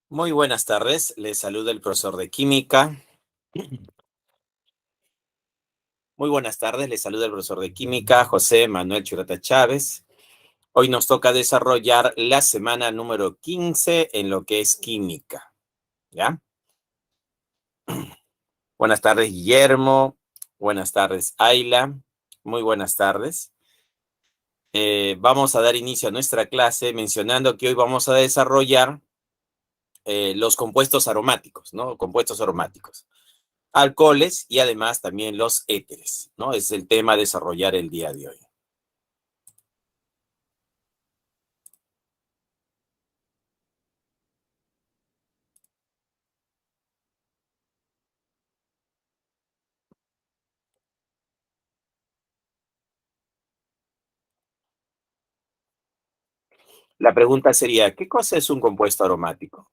Muy buenas tardes, les saluda el profesor de química. Muy buenas tardes, les saluda el profesor de química, José Manuel Churata Chávez. Hoy nos toca desarrollar la semana número 15 en lo que es química, ¿ya? Buenas tardes, Guillermo. Buenas tardes, Ayla. Muy buenas tardes. Vamos a dar inicio a nuestra clase mencionando que hoy vamos a desarrollar los compuestos aromáticos, ¿no? Compuestos aromáticos. Alcoholes y además también los éteres, ¿no? Es el tema a desarrollar el día de hoy. La pregunta sería, ¿qué cosa es un compuesto aromático?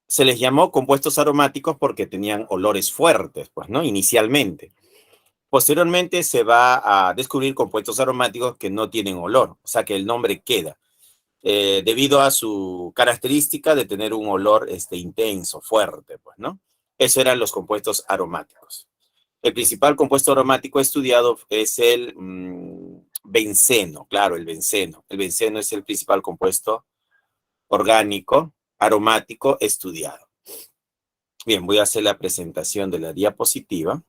Se les llamó compuestos aromáticos porque tenían olores fuertes, pues, ¿no? Inicialmente. Posteriormente se va a descubrir compuestos aromáticos que no tienen olor, o sea que el nombre queda, debido a su característica de tener un olor intenso, fuerte, pues, ¿no? Esos eran los compuestos aromáticos. El principal compuesto aromático estudiado es el benceno, claro, el benceno. El benceno es el principal compuesto orgánico aromático estudiado. Bien, voy a hacer la presentación de la diapositiva.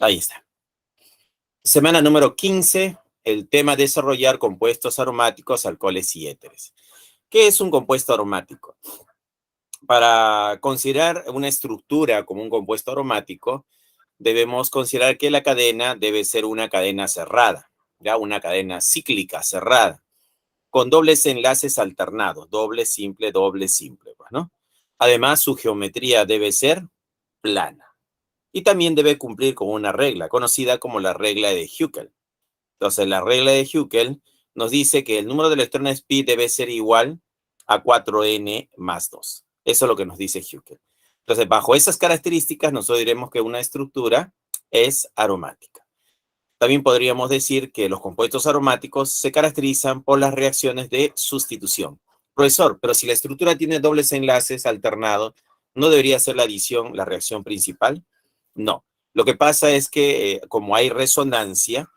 Ahí está. Semana número 15, el tema desarrollar compuestos aromáticos, alcoholes y éteres. ¿Qué es un compuesto aromático? Para considerar una estructura como un compuesto aromático, debemos considerar que la cadena debe ser una cadena cerrada, ya una cadena cíclica cerrada, con dobles enlaces alternados, doble, simple, pues, ¿no? Además, su geometría debe ser plana y también debe cumplir con una regla conocida como la regla de Huckel. Entonces, la regla de Huckel nos dice que el número de electrones pi debe ser igual a 4n más 2. Eso es lo que nos dice Huckel. Entonces, bajo esas características, nosotros diremos que una estructura es aromática. También podríamos decir que los compuestos aromáticos se caracterizan por las reacciones de sustitución. Profesor, pero si la estructura tiene dobles enlaces alternados, ¿no debería ser la adición la reacción principal? No. Lo que pasa es que como hay resonancia,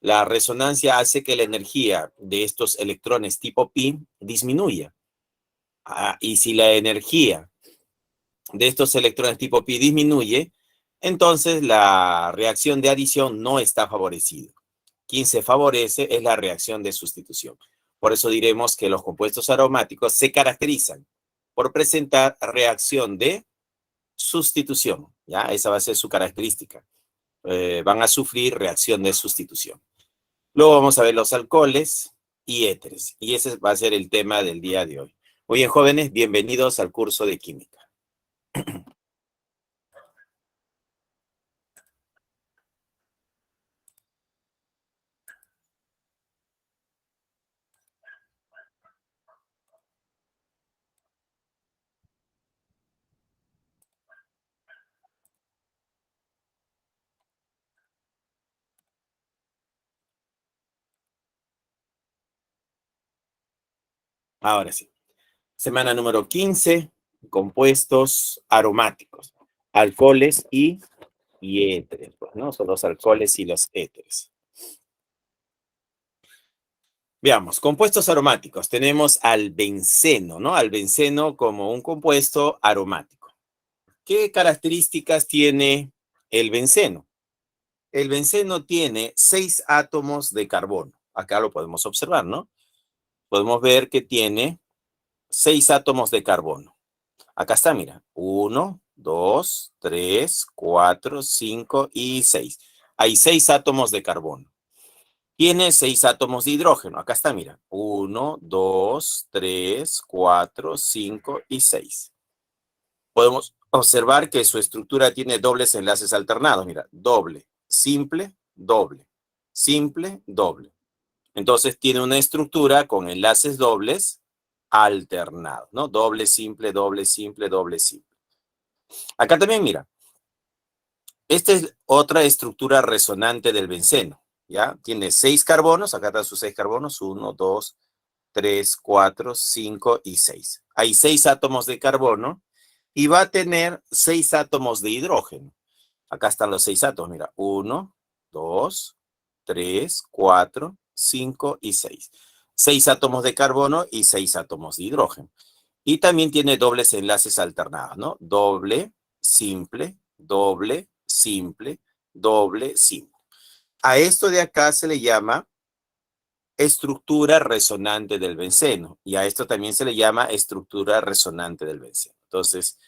la resonancia hace que la energía de estos electrones tipo pi disminuya. Y si la energía de estos electrones tipo pi disminuye, entonces la reacción de adición no está favorecida. Quien se favorece es la reacción de sustitución. Por eso diremos que los compuestos aromáticos se caracterizan por presentar reacción de sustitución. ¿Ya? Esa va a ser su característica. Van a sufrir reacción de sustitución. Luego vamos a ver los alcoholes y éteres. Y ese va a ser el tema del día de hoy. Muy bien, jóvenes, bienvenidos al curso de química. Ahora sí. Semana número 15, compuestos aromáticos, alcoholes y éteres, pues, ¿no? Son los alcoholes y los éteres. Veamos, compuestos aromáticos. Tenemos al benceno, ¿no? Al benceno como un compuesto aromático. ¿Qué características tiene el benceno? El benceno tiene 6 átomos de carbono. Acá lo podemos observar, ¿no? podemos ver que tiene 6 átomos de carbono. Acá está, mira. 1, 2, 3, 4, 5 y 6. Hay 6 átomos de carbono. Tiene 6 átomos de hidrógeno. Acá está, mira. 1, 2, 3, 4, 5 y 6. Podemos observar que su estructura tiene dobles enlaces alternados. Mira, doble, simple, doble, simple, doble. Entonces tiene una estructura con enlaces dobles alternados, ¿no? Doble, simple, doble, simple, doble, simple. Acá también, mira, esta es otra estructura resonante del benceno, ¿ya? Tiene 6 carbonos, acá están sus 6 carbonos, 1, 2, 3, 4, 5 y 6. Hay 6 átomos de carbono y va a tener 6 átomos de hidrógeno. Acá están los 6 átomos, mira, 1, 2, 3, 4, 5 y 6. 6 átomos de carbono y 6 átomos de hidrógeno. Y también tiene dobles enlaces alternados, ¿no? Doble, simple, doble, simple, doble, simple. A esto de acá se le llama estructura resonante del benceno. Y a esto también se le llama estructura resonante del benceno. Entonces,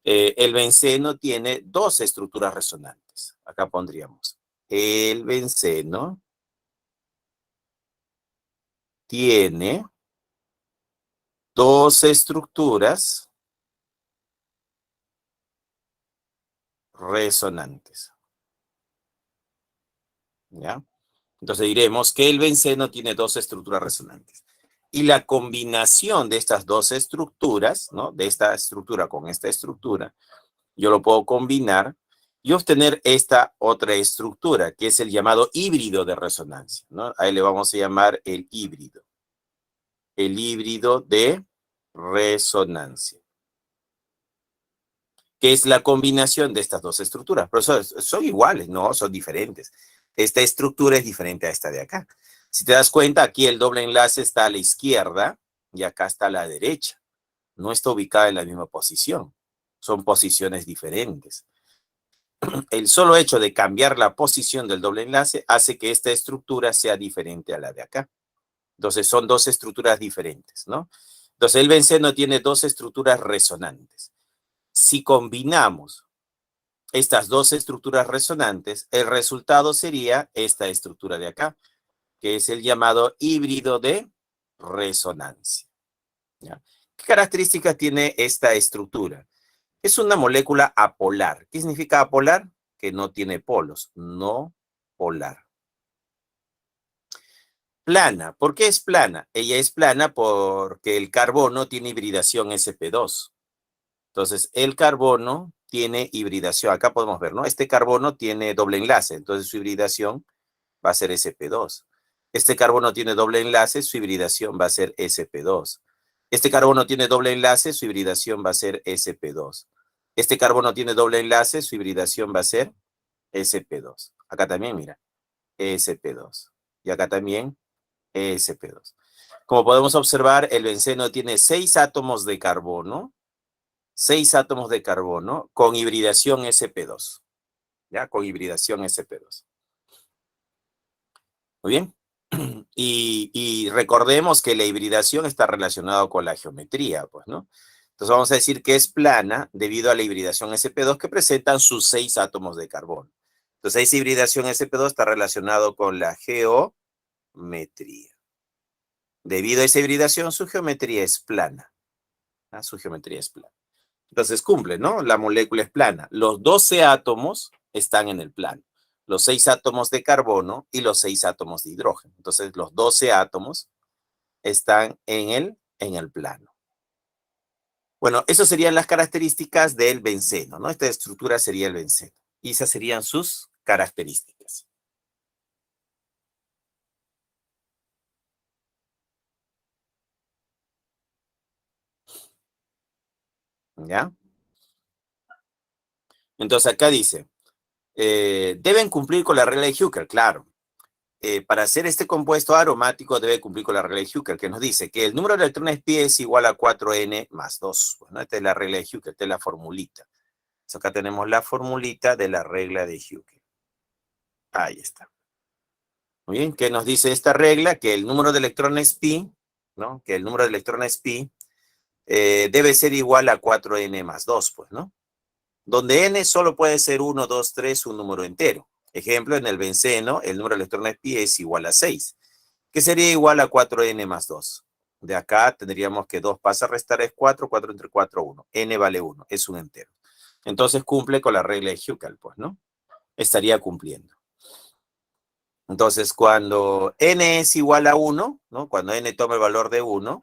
el benceno tiene 2 estructuras resonantes. Acá pondríamos. El benceno tiene 2 estructuras resonantes. ¿Ya? Entonces diremos que el benceno tiene 2 estructuras resonantes. Y la combinación de estas 2 estructuras, ¿no? De esta estructura con esta estructura, yo lo puedo combinar y obtener esta otra estructura, que es el llamado híbrido de resonancia, ¿no? Ahí le vamos a llamar el híbrido. El híbrido de resonancia, que es la combinación de estas 2 estructuras. Pero son iguales, no, son diferentes. Esta estructura es diferente a esta de acá. Si te das cuenta, aquí el doble enlace está a la izquierda y acá está a la derecha. No está ubicada en la misma posición. Son posiciones diferentes. El solo hecho de cambiar la posición del doble enlace hace que esta estructura sea diferente a la de acá. Entonces son 2 estructuras diferentes, ¿no? Entonces el benceno tiene 2 estructuras resonantes. Si combinamos estas 2 estructuras resonantes, el resultado sería esta estructura de acá, que es el llamado híbrido de resonancia. ¿Ya? ¿Qué características tiene esta estructura? Es una molécula apolar. ¿Qué significa apolar? Que no tiene polos, no polar. Plana. ¿Por qué es plana? Ella es plana porque el carbono tiene hibridación sp2. Entonces, el carbono tiene hibridación. Acá podemos ver, ¿no? Este carbono tiene doble enlace, entonces su hibridación va a ser sp2. Este carbono tiene doble enlace, su hibridación va a ser sp2. Este carbono tiene doble enlace, su hibridación va a ser sp2. Este carbono tiene doble enlace, su hibridación va a ser sp2. Acá también, mira, sp2. Y acá también sp2. Como podemos observar, el benceno tiene 6 átomos de carbono, 6 átomos de carbono con hibridación sp2. ¿Ya? Con hibridación sp2. Muy bien. Y recordemos que la hibridación está relacionada con la geometría, pues, ¿no? Entonces vamos a decir que es plana debido a la hibridación sp2 que presentan sus 6 átomos de carbono. Entonces esa hibridación sp2 está relacionado con la geometría. Debido a esa hibridación, su geometría es plana. ¿Ah? Su geometría es plana. Entonces cumple, ¿no? La molécula es plana. Los 12 átomos están en el plano. Los 6 átomos de carbono y los 6 átomos de hidrógeno. Entonces los 12 átomos están en el plano. Bueno, esas serían las características del benceno, ¿no? Esta estructura sería el benceno. Y esas serían sus características. ¿Ya? Entonces acá dice, deben cumplir con la regla de Hooker, claro. Para hacer este compuesto aromático debe cumplir con la regla de Hooker, que nos dice que el número de electrones pi es igual a 4n más 2. Bueno, esta es la regla de Hooker, esta es la formulita. Entonces acá tenemos la formulita de la regla de Hooker. Ahí está. Muy bien, ¿qué nos dice esta regla? Que el número de electrones pi ¿no? Que el número de electrones pi debe ser igual a 4n más 2, pues, ¿no? Donde n solo puede ser 1, 2, 3, un número entero. Ejemplo, en el benceno, el número de electrones pi es igual a 6, que sería igual a 4n más 2. De acá tendríamos que 2 pasa a restar es 4, 4 entre 4, 1. N vale 1, es un entero. Entonces cumple con la regla de Huckel, pues, ¿no? Estaría cumpliendo. Entonces, cuando n es igual a 1, ¿no? Cuando n toma el valor de 1,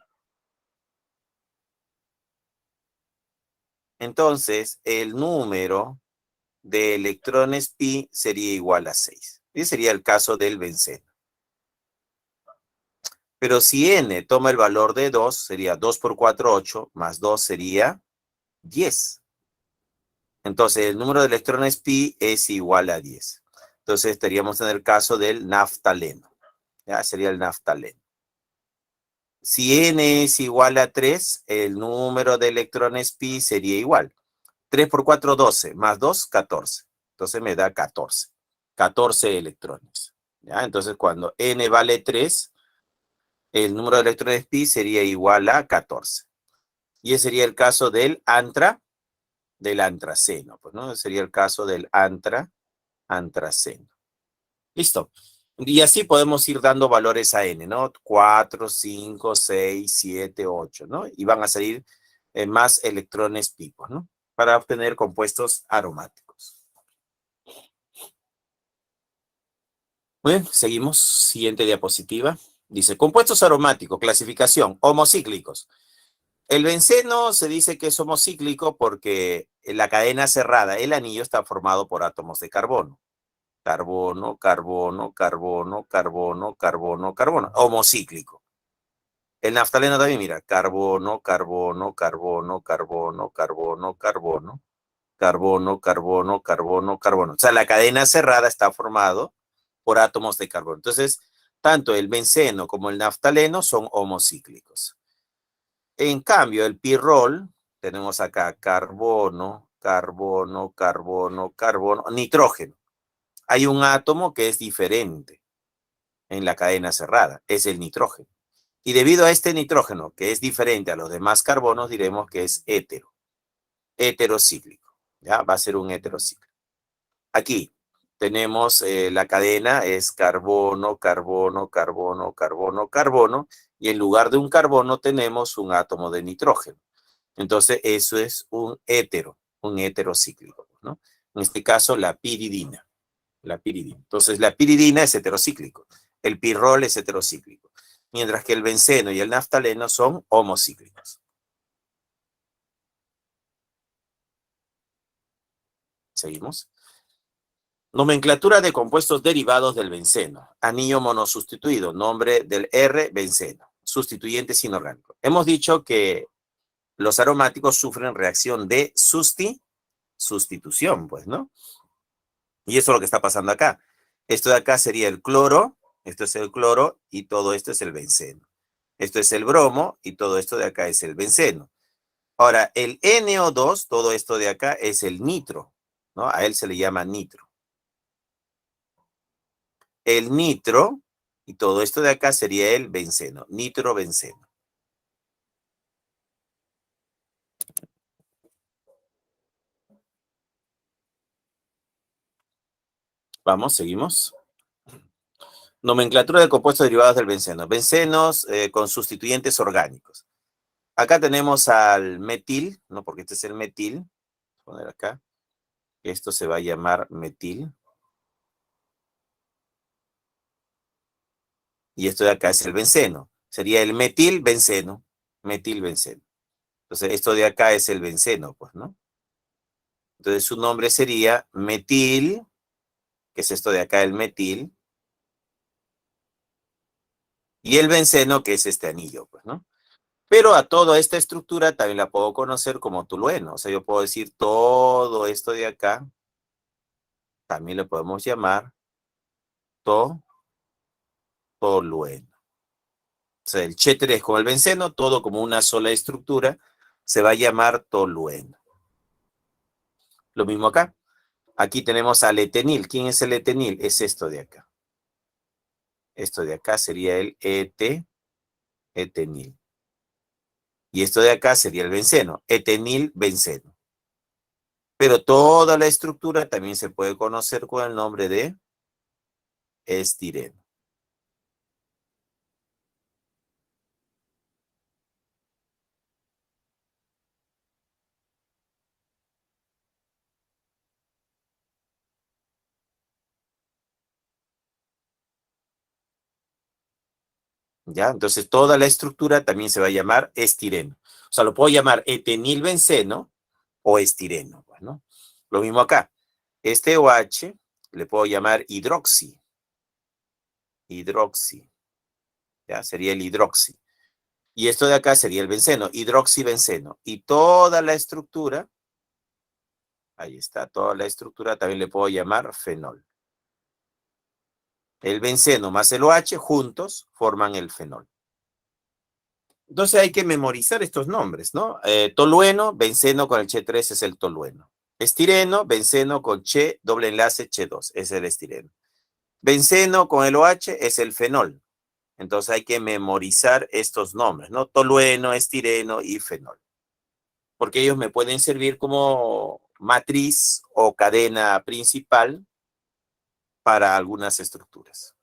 entonces el número de electrones pi sería igual a 6. Ese sería el caso del benceno. Pero si n toma el valor de 2, sería 2 por 4, 8, más 2 sería 10. Entonces, el número de electrones pi es igual a 10. Entonces, estaríamos en el caso del naftaleno. Ya sería el naftaleno. Si n es igual a 3, el número de electrones pi sería igual. 3 por 4, 12, más 2, 14. Entonces me da 14. 14 electrones. ¿Ya? Entonces, cuando n vale 3, el número de electrones pi sería igual a 14. Y ese sería el caso del antraceno. Pues, ¿no? Sería el caso del antraceno. Listo. Y así podemos ir dando valores a n, ¿no? 4, 5, 6, 7, 8, ¿no? Y van a salir más electrones pi, pues, ¿no? Para obtener compuestos aromáticos. Muy bien, seguimos. Siguiente diapositiva. Dice, compuestos aromáticos, clasificación, homocíclicos. El benceno se dice que es homocíclico porque en la cadena cerrada, el anillo está formado por átomos de carbono. Carbono, carbono, carbono, carbono, carbono, carbono. Homocíclico. El naftaleno también, mira, carbono, carbono, carbono, carbono, carbono, carbono, carbono, carbono, carbono, carbono. O sea, la cadena cerrada está formado por átomos de carbono. Entonces, tanto el benceno como el naftaleno son homocíclicos. En cambio, el pirrol, tenemos acá carbono, carbono, carbono, carbono, nitrógeno. Hay un átomo que es diferente en la cadena cerrada, es el nitrógeno. Y debido a este nitrógeno, que es diferente a los demás carbonos, diremos que es heterocíclico. ¿Ya? Va a ser un heterocíclico. Aquí tenemos la cadena, es carbono, carbono, carbono, carbono, carbono, y en lugar de un carbono tenemos un átomo de nitrógeno. Entonces, eso es un heterocíclico, ¿no? En este caso, la piridina. Entonces, la piridina es heterocíclico. El pirrol es heterocíclico. Mientras que el benceno y el naftaleno son homocíclicos. Seguimos. Nomenclatura de compuestos derivados del benceno. Anillo monosustituido, nombre del R-benceno. Sustituyentes inorgánicos. Hemos dicho que los aromáticos sufren reacción de sustitución, pues, ¿no? Y eso es lo que está pasando acá. Esto de acá sería el cloro, esto es el cloro y todo esto es el benceno. Esto es el bromo y todo esto de acá es el benceno. Ahora, el NO2, todo esto de acá es el nitro, ¿no? A él se le llama nitro. El nitro y todo esto de acá sería el benceno, nitrobenceno. Vamos, seguimos. Nomenclatura de compuestos derivados del benceno. Bencenos con sustituyentes orgánicos. Acá tenemos al metil, ¿no? Porque este es el metil. Voy a poner acá. Esto se va a llamar metil. Y esto de acá es el benceno. Sería el metilbenceno. Metilbenceno. Entonces, esto de acá es el benceno, pues, ¿no? Entonces, su nombre sería metil, que es esto de acá, el metil. Y el benceno, que es este anillo, pues, ¿no? Pero a toda esta estructura también la puedo conocer como tolueno. O sea, yo puedo decir todo esto de acá, también lo podemos llamar tolueno. O sea, el chéter es como el benceno, todo como una sola estructura, se va a llamar tolueno. Lo mismo acá. Aquí tenemos al etenil. ¿Quién es el etenil? Es esto de acá. Esto de acá sería el etenil. Y esto de acá sería el benceno, etenilbenceno. Pero toda la estructura también se puede conocer con el nombre de estireno. ¿Ya? Entonces, toda la estructura también se va a llamar estireno. O sea, lo puedo llamar etenilbenceno o estireno, pues, ¿no? Lo mismo acá. Este OH le puedo llamar hidroxi. Hidroxi. ¿Ya? Sería el hidroxi. Y esto de acá sería el benceno, hidroxibenceno. Y toda la estructura, ahí está, toda la estructura también le puedo llamar fenol. El benceno más el OH juntos forman el fenol. Entonces hay que memorizar estos nombres, ¿no? Tolueno, benceno con el Che3 es el tolueno. Estireno, benceno con Che, doble enlace, Che2, es el estireno. Benceno con el OH es el fenol. Entonces hay que memorizar estos nombres, ¿no? Tolueno, estireno y fenol. Porque ellos me pueden servir como matriz o cadena principal para algunas estructuras.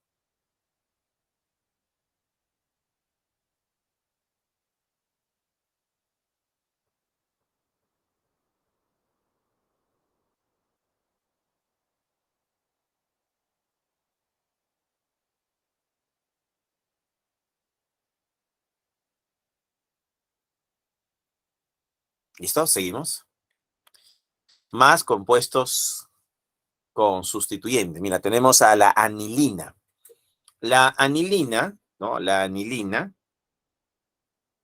¿Listo? Seguimos. Más compuestos con sustituyentes. Mira, tenemos a la anilina. La anilina, ¿no? La anilina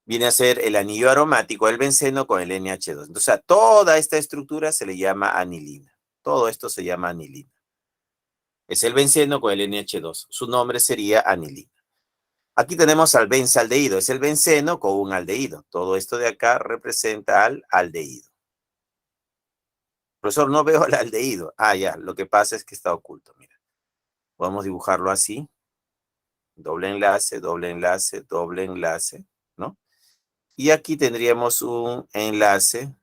viene a ser el anillo aromático del benceno con el NH2. Entonces, a toda esta estructura se le llama anilina. Todo esto se llama anilina. Es el benceno con el NH2. Su nombre sería anilina. Aquí tenemos al benzaldehído. Es el benceno con un aldehído. Todo esto de acá representa al aldehído. Profesor, no veo el aldehído. Ah, ya. Lo que pasa es que está oculto. Mira. Podemos dibujarlo así. Doble enlace, doble enlace, doble enlace, ¿no? Y aquí tendríamos un enlace,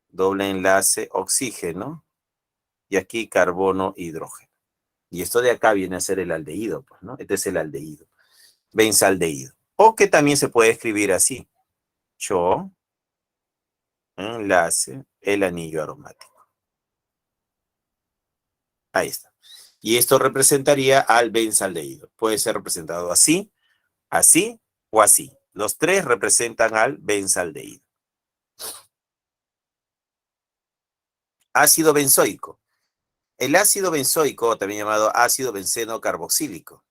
doble enlace, oxígeno, y aquí carbono, hidrógeno. Y esto de acá viene a ser el aldehído, pues, ¿no? Este es el aldehído, benzaldehído. O que también se puede escribir así, cho, enlace, el anillo aromático. Ahí está. Y esto representaría al benzaldehído. Puede ser representado así, así o así. Los tres representan al benzaldehído. Ácido benzoico. El ácido benzoico, también llamado ácido benceno carboxílico.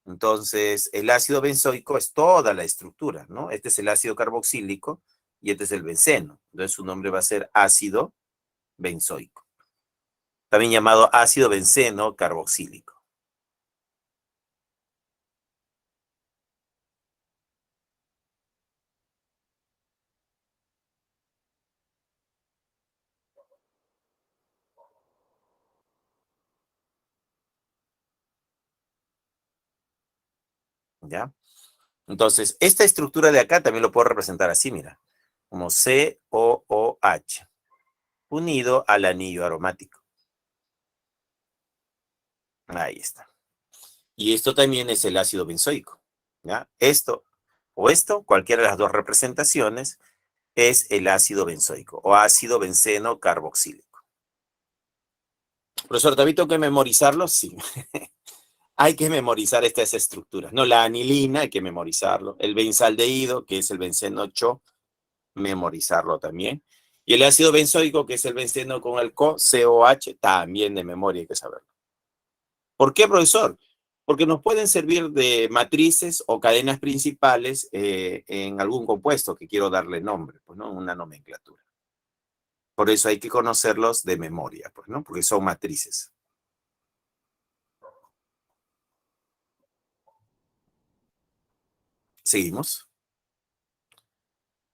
Entonces, el ácido benzoico es toda la estructura, ¿no? Este es el ácido carboxílico y este es el benceno. Entonces, su nombre va a ser ácido benzoico. También llamado ácido benceno carboxílico. ¿Ya? Entonces, esta estructura de acá también lo puedo representar así, mira, como COOH, unido al anillo aromático. Ahí está. Y esto también es el ácido benzoico, ¿ya? Esto o esto, cualquiera de las dos representaciones, es el ácido benzoico o ácido benceno carboxílico. Profesor, ¿también tengo que memorizarlo? Sí. Hay que memorizar estas estructuras, ¿no? La anilina, hay que memorizarlo. El benzaldehído, que es el benceno 8, memorizarlo también. Y el ácido benzoico, que es el benceno con el COH, también de memoria hay que saberlo. ¿Por qué, profesor? Porque nos pueden servir de matrices o cadenas principales en algún compuesto que quiero darle nombre, pues, ¿no? Una nomenclatura. Por eso hay que conocerlos de memoria, pues, ¿no? Porque son matrices. Seguimos.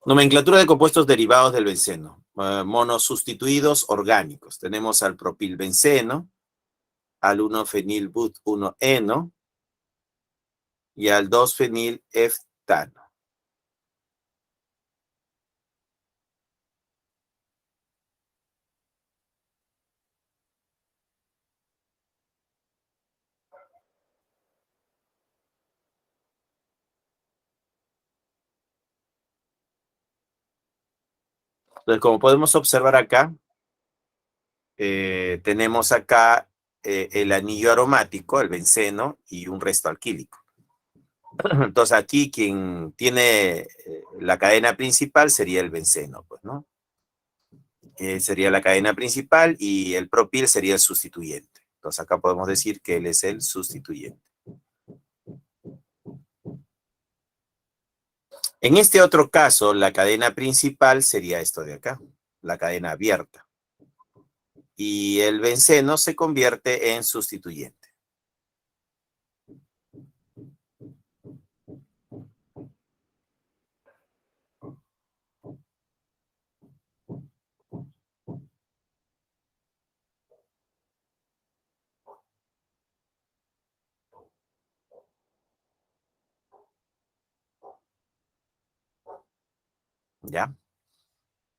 Nomenclatura de compuestos derivados del benceno. Monosustituidos orgánicos. Tenemos al propilbenceno, al 1-fenilbut-1-eno y al 2-fenil heftano. Entonces, como podemos observar acá, tenemos acá el anillo aromático, el benceno, y un resto alquílico. Entonces, aquí quien tiene la cadena principal sería el benceno, pues, ¿no? Sería la cadena principal y el propil sería el sustituyente. Entonces, acá podemos decir que él es el sustituyente. En este otro caso, la cadena principal sería esto de acá, la cadena abierta. Y el benceno se convierte en sustituyente. ¿Ya?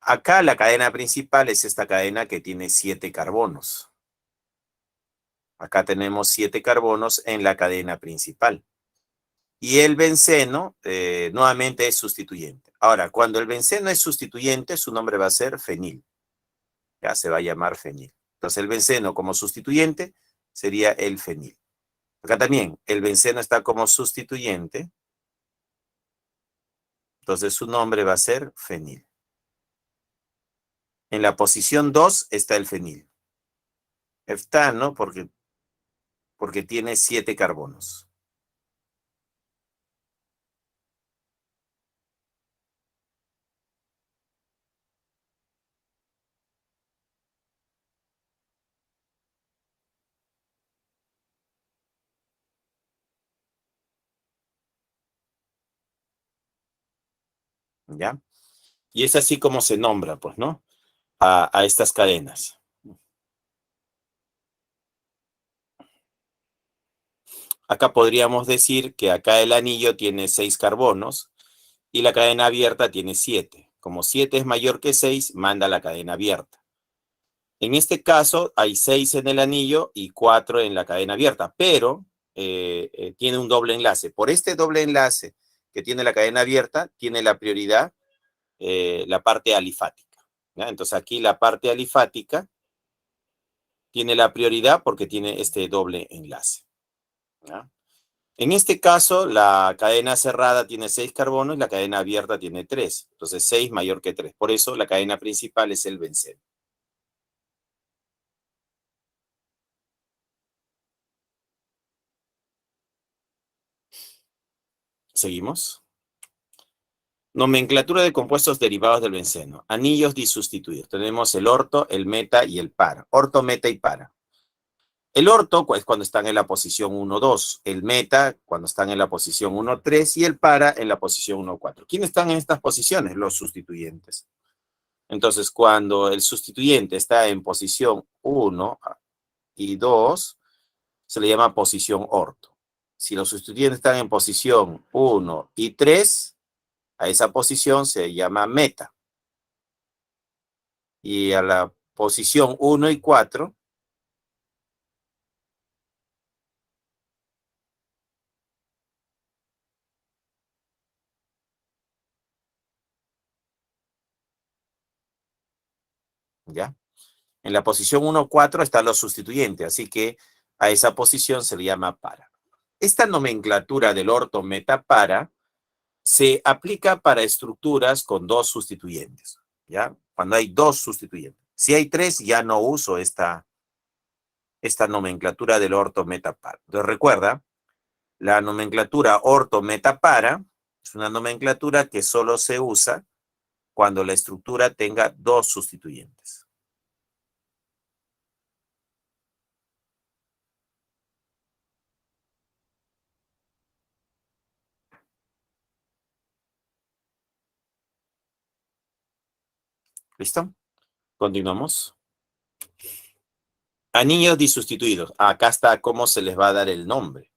Acá la cadena principal es esta cadena que tiene 7 carbonos. Acá tenemos 7 carbonos en la cadena principal. Y el benceno nuevamente es sustituyente. Ahora, cuando el benceno es sustituyente, su nombre va a ser fenil. Ya se va a llamar fenil. Entonces el benceno como sustituyente sería el fenil. Acá también el benceno está como sustituyente. Entonces su nombre va a ser fenil. En la posición 2 está el fenil. Heftano porque tiene 7 carbonos. ¿Ya? Y es así como se nombra, pues, ¿no? A estas cadenas. Acá podríamos decir que acá el anillo tiene 6 carbonos y la cadena abierta tiene 7. Como 7 es mayor que 6, manda la cadena abierta. En este caso hay 6 en el anillo y 4 en la cadena abierta, pero tiene un doble enlace. Por este doble enlace que tiene la cadena abierta, tiene la prioridad la parte alifática. ¿Ya? Entonces aquí la parte alifática tiene la prioridad porque tiene este doble enlace. ¿Ya? En este caso, la cadena cerrada tiene 6 carbonos y la cadena abierta tiene 3. Entonces, 6 mayor que 3. Por eso, la cadena principal es el benceno. ¿Seguimos? Nomenclatura de compuestos derivados del benceno. Anillos disustituidos. Tenemos el orto, el meta y el para. Orto, meta y para. El orto es cuando están en la posición 1, 2. El meta cuando están en la posición 1, 3. Y el para en la posición 1, 4. ¿Quiénes están en estas posiciones? Los sustituyentes. Entonces, cuando el sustituyente está en posición 1 y 2, se le llama posición orto. Si los sustituyentes están en posición 1 y 3, a esa posición se llama meta. Y a la posición 1 y 4, ¿ya? En la posición 1 4 están los sustituyentes, así que a esa posición se le llama para. Esta nomenclatura del orto meta para se aplica para estructuras con 2 sustituyentes, ¿ya? Cuando hay 2 sustituyentes. Si hay 3, ya no uso esta nomenclatura del orto meta para. Entonces recuerda, la nomenclatura orto meta para es una nomenclatura que solo se usa cuando la estructura tenga 2 sustituyentes. ¿Listo? Continuamos. Anillos disustituidos. Acá está cómo se les va a dar el nombre.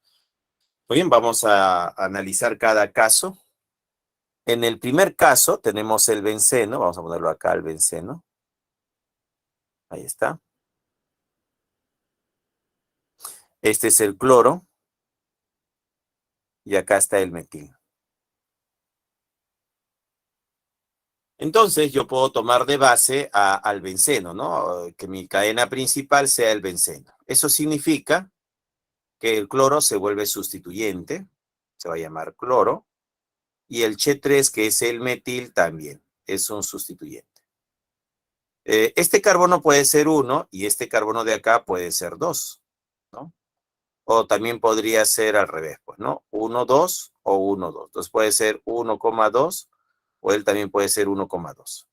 Muy bien, vamos a analizar cada caso. En el primer caso tenemos el benceno, vamos a ponerlo acá, el benceno. Ahí está. Este es el cloro. Y acá está el metil. Entonces yo puedo tomar de base al benceno, ¿no? Que mi cadena principal sea el benceno. Eso significa que el cloro se vuelve sustituyente, se va a llamar cloro, y el Ch3, que es el metil, también es un sustituyente. Este carbono puede ser 1 y este carbono de acá puede ser 2, ¿no? O también podría ser al revés, pues, ¿no? 1, 2 o 1, 2. Entonces puede ser 1,2 o él también puede ser 1,2.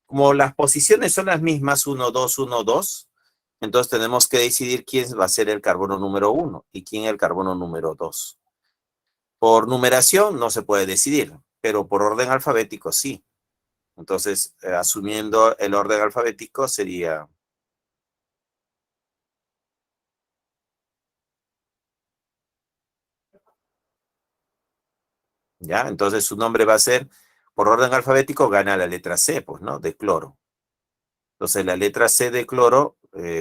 Como las posiciones son las mismas, 1, 2, 1, 2, entonces tenemos que decidir quién va a ser el carbono número 1 y quién el carbono número 2. Por numeración no se puede decidir, pero por orden alfabético sí. Entonces, asumiendo el orden alfabético sería... ¿Ya? Entonces su nombre va a ser, por orden alfabético, gana la letra C, pues, ¿no? De cloro. Entonces la letra C de cloro,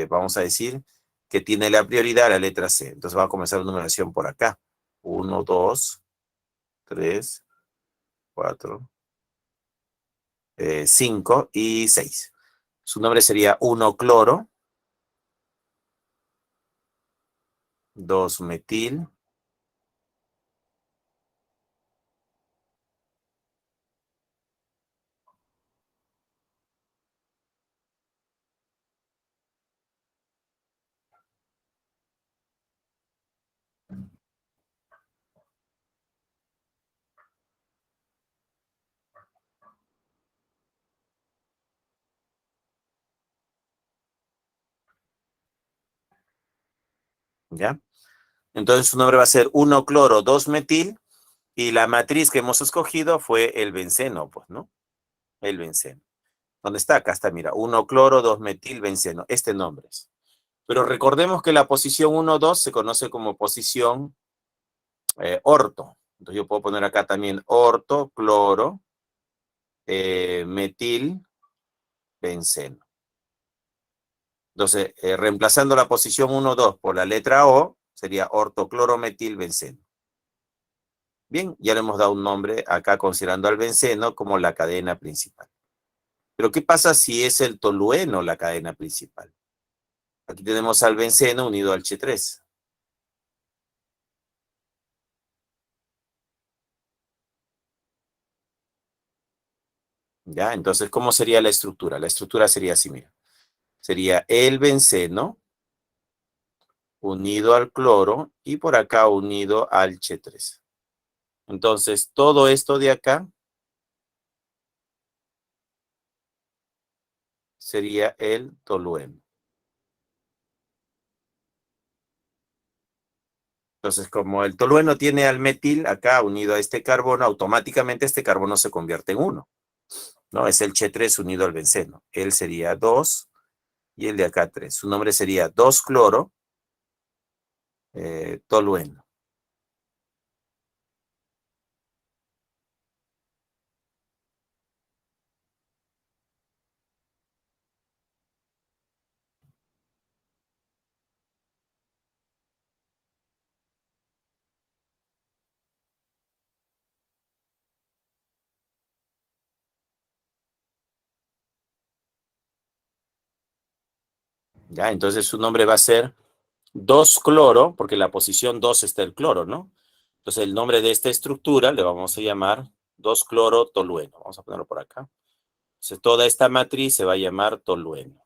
vamos a decir que tiene la prioridad la letra C. Entonces va a comenzar la numeración por acá. 1, 2, 3, 4, 5 y 6. Su nombre sería 1 cloro, 2 metil, ¿ya? Entonces su nombre va a ser 1 cloro, 2 metil, y la matriz que hemos escogido fue el benceno, pues, ¿no? El benceno. ¿Dónde está? Acá está, mira, 1 cloro, 2 metil, benceno. Este nombre es. Pero recordemos que la posición 1, 2 se conoce como posición orto. Entonces yo puedo poner acá también orto, cloro, metil, benceno. Entonces, reemplazando la posición 1, 2 por la letra O, sería ortoclorometilbenceno. Bien, ya le hemos dado un nombre acá considerando al benceno como la cadena principal. Pero ¿qué pasa si es el tolueno la cadena principal? Aquí tenemos al benceno unido al Ch3. ¿Ya? Entonces, ¿cómo sería la estructura? La estructura sería así, mira. Sería el benceno unido al cloro y por acá unido al Ch3. Entonces, todo esto de acá sería el tolueno. Entonces, como el tolueno tiene al metil acá unido a este carbono, automáticamente este carbono se convierte en 1, ¿no? Es el Ch3 unido al benceno. Él sería 2 y el de acá 3. Su nombre sería 2-cloro tolueno. ¿Ya? Entonces su nombre va a ser 2-cloro, porque en la posición 2 está el cloro, ¿no? Entonces el nombre de esta estructura le vamos a llamar 2-cloro tolueno. Vamos a ponerlo por acá. Entonces toda esta matriz se va a llamar tolueno.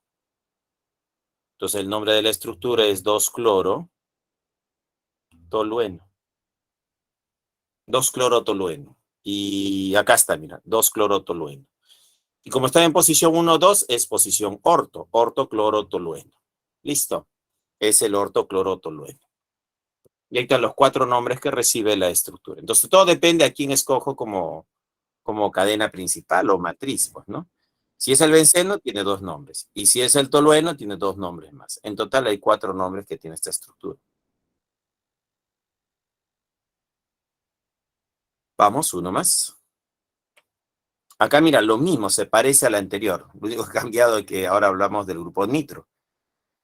Entonces el nombre de la estructura es 2-cloro tolueno. 2-cloro tolueno. Y acá está, mira, 2-cloro tolueno. Y como está en posición 1, 2, es posición orto, ortocloro tolueno. Listo. Es el ortocloro tolueno. Y ahí están los 4 nombres que recibe la estructura. Entonces todo depende a quién escojo como cadena principal o matriz, pues, ¿no? Si es el benceno, tiene 2 nombres. Y si es el tolueno, tiene 2 nombres más. En total hay 4 nombres que tiene esta estructura. Vamos, uno más. Acá, mira, lo mismo, se parece al anterior. Lo único que ha cambiado es que ahora hablamos del grupo nitro.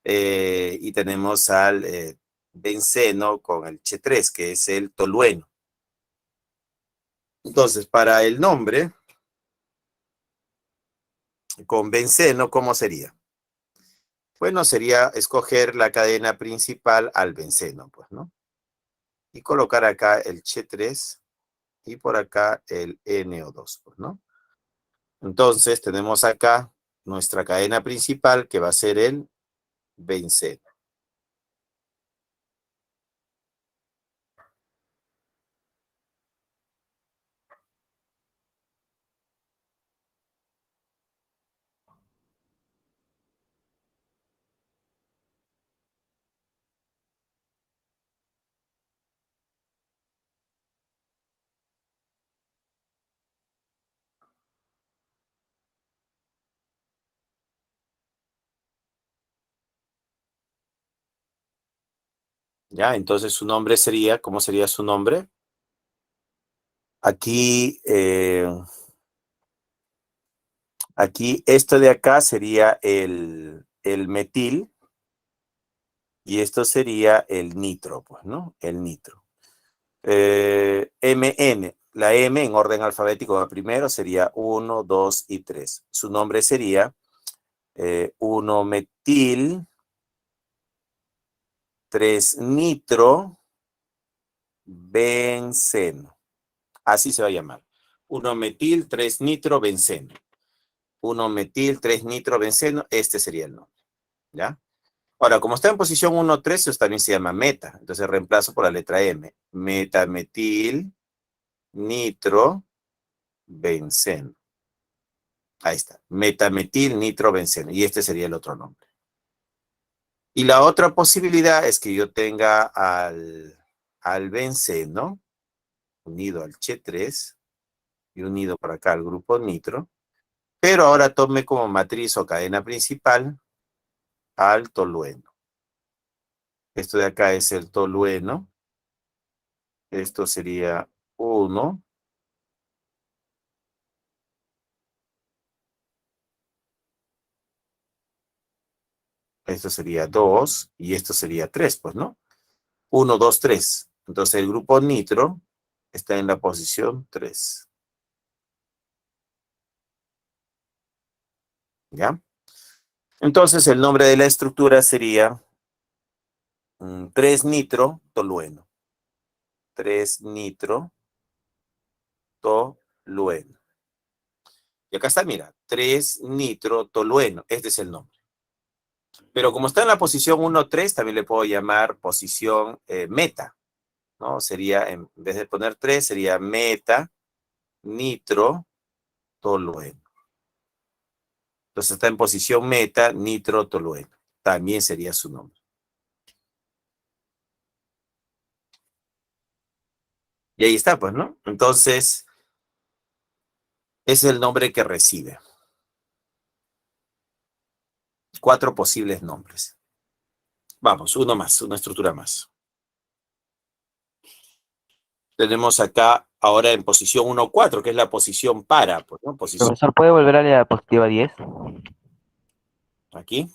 Y tenemos al benceno con el Ch3, que es el tolueno. Entonces, para el nombre, con benceno, ¿cómo sería? Bueno, sería escoger la cadena principal al benceno, pues, ¿no? Y colocar acá el Ch3 y por acá el NO2, pues, ¿no? Entonces, tenemos acá nuestra cadena principal, que va a ser el benceno. ¿Ya? Entonces, su nombre sería, ¿cómo sería su nombre? Aquí, aquí esto de acá sería el metil y esto sería el nitro, pues, ¿no? El nitro. MN, la M en orden alfabético de primero sería 1, 2 y 3. Su nombre sería 1-metil, 3-nitro, benceno. Así se va a llamar. 1-metil, 3-nitro, benceno. 1-metil, 3-nitro, benceno. Este sería el nombre. ¿Ya? Ahora, como está en posición 1, 3, eso también se llama meta. Entonces reemplazo por la letra M. Metametil, nitro, benceno. Ahí está. Metametil, nitro, benceno. Y este sería el otro nombre. Y la otra posibilidad es que yo tenga al benceno unido al Ch3 y unido por acá al grupo nitro, pero ahora tome como matriz o cadena principal al tolueno. Esto de acá es el tolueno. Esto sería 1. Esto sería 2 y esto sería 3, pues, ¿no? 1, 2, 3. Entonces el grupo nitro está en la posición 3. ¿Ya? Entonces el nombre de la estructura sería 3-nitro tolueno. 3-nitro tolueno. Y acá está, mira, 3-nitro tolueno. Este es el nombre. Pero como está en la posición 1, 3, también le puedo llamar posición meta, ¿no? Sería, en vez de poner 3, sería meta nitro tolueno. Entonces está en posición meta nitro tolueno. También sería su nombre. Y ahí está, pues, ¿no? Entonces, es el nombre que recibe. 4 posibles nombres. Vamos, uno más, una estructura más. Tenemos acá ahora en posición 1, 4, que es la posición para, pues, ¿no? Posición Profesor, ¿puede volver a la diapositiva 10? aquí.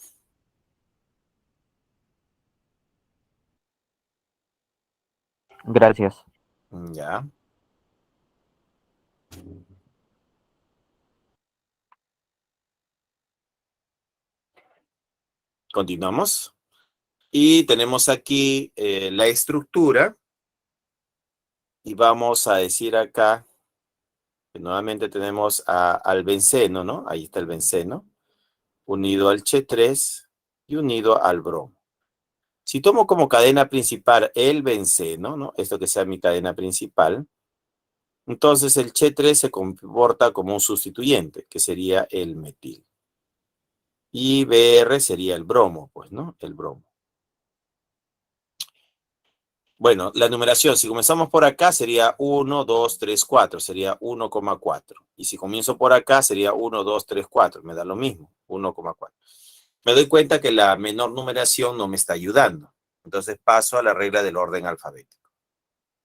Gracias. Ya. Continuamos. Y tenemos aquí la estructura. Y vamos a decir acá que nuevamente tenemos al benceno, ¿no? Ahí está el benceno, unido al Ch3 y unido al bromo. Si tomo como cadena principal el benceno, ¿no? Esto que sea mi cadena principal, entonces el Ch3 se comporta como un sustituyente, que sería el metil. Y Br sería el bromo, pues, ¿no? El bromo. Bueno, la numeración, si comenzamos por acá, sería 1, 2, 3, 4, sería 1,4. Y si comienzo por acá, sería 1, 2, 3, 4, me da lo mismo, 1,4. Me doy cuenta que la menor numeración no me está ayudando. Entonces paso a la regla del orden alfabético.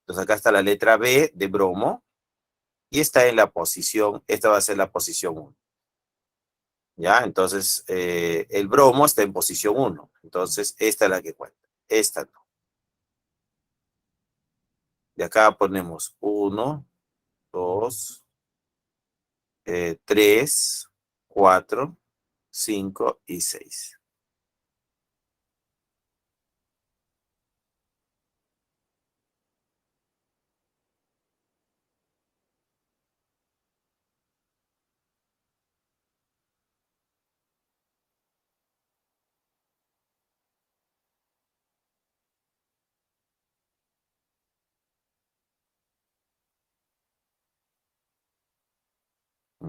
Entonces acá está la letra B de bromo. y está en la posición, esta va a ser la posición 1. ¿Ya? Entonces, el bromo está en posición 1. Entonces, esta es la que cuenta. Esta no. De acá ponemos 1, 2, 3, 4, 5 y 6.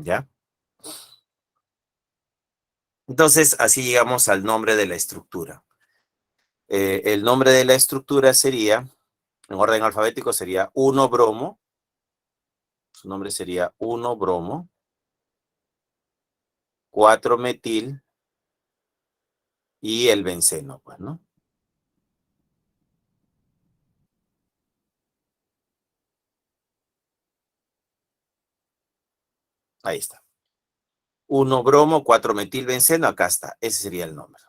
¿Ya? Entonces, así llegamos al nombre de la estructura. El nombre de la estructura sería, en orden alfabético, sería 1-bromo. Su nombre sería 1-bromo, 4-metil y el benceno, pues, ¿no? Ahí está. 1-bromo, 4-metil, benceno, acá está. Ese sería el nombre.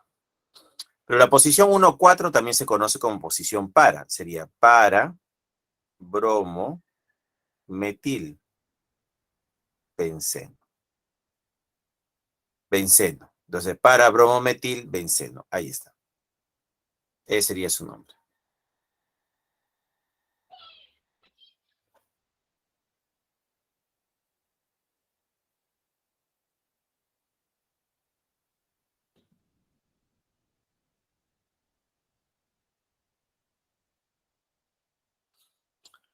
Pero la posición 1,4 también se conoce como posición para. Sería para, bromo, metil, benceno. Benceno. Entonces, para, bromo, metil, benceno. Ahí está. Ese sería su nombre.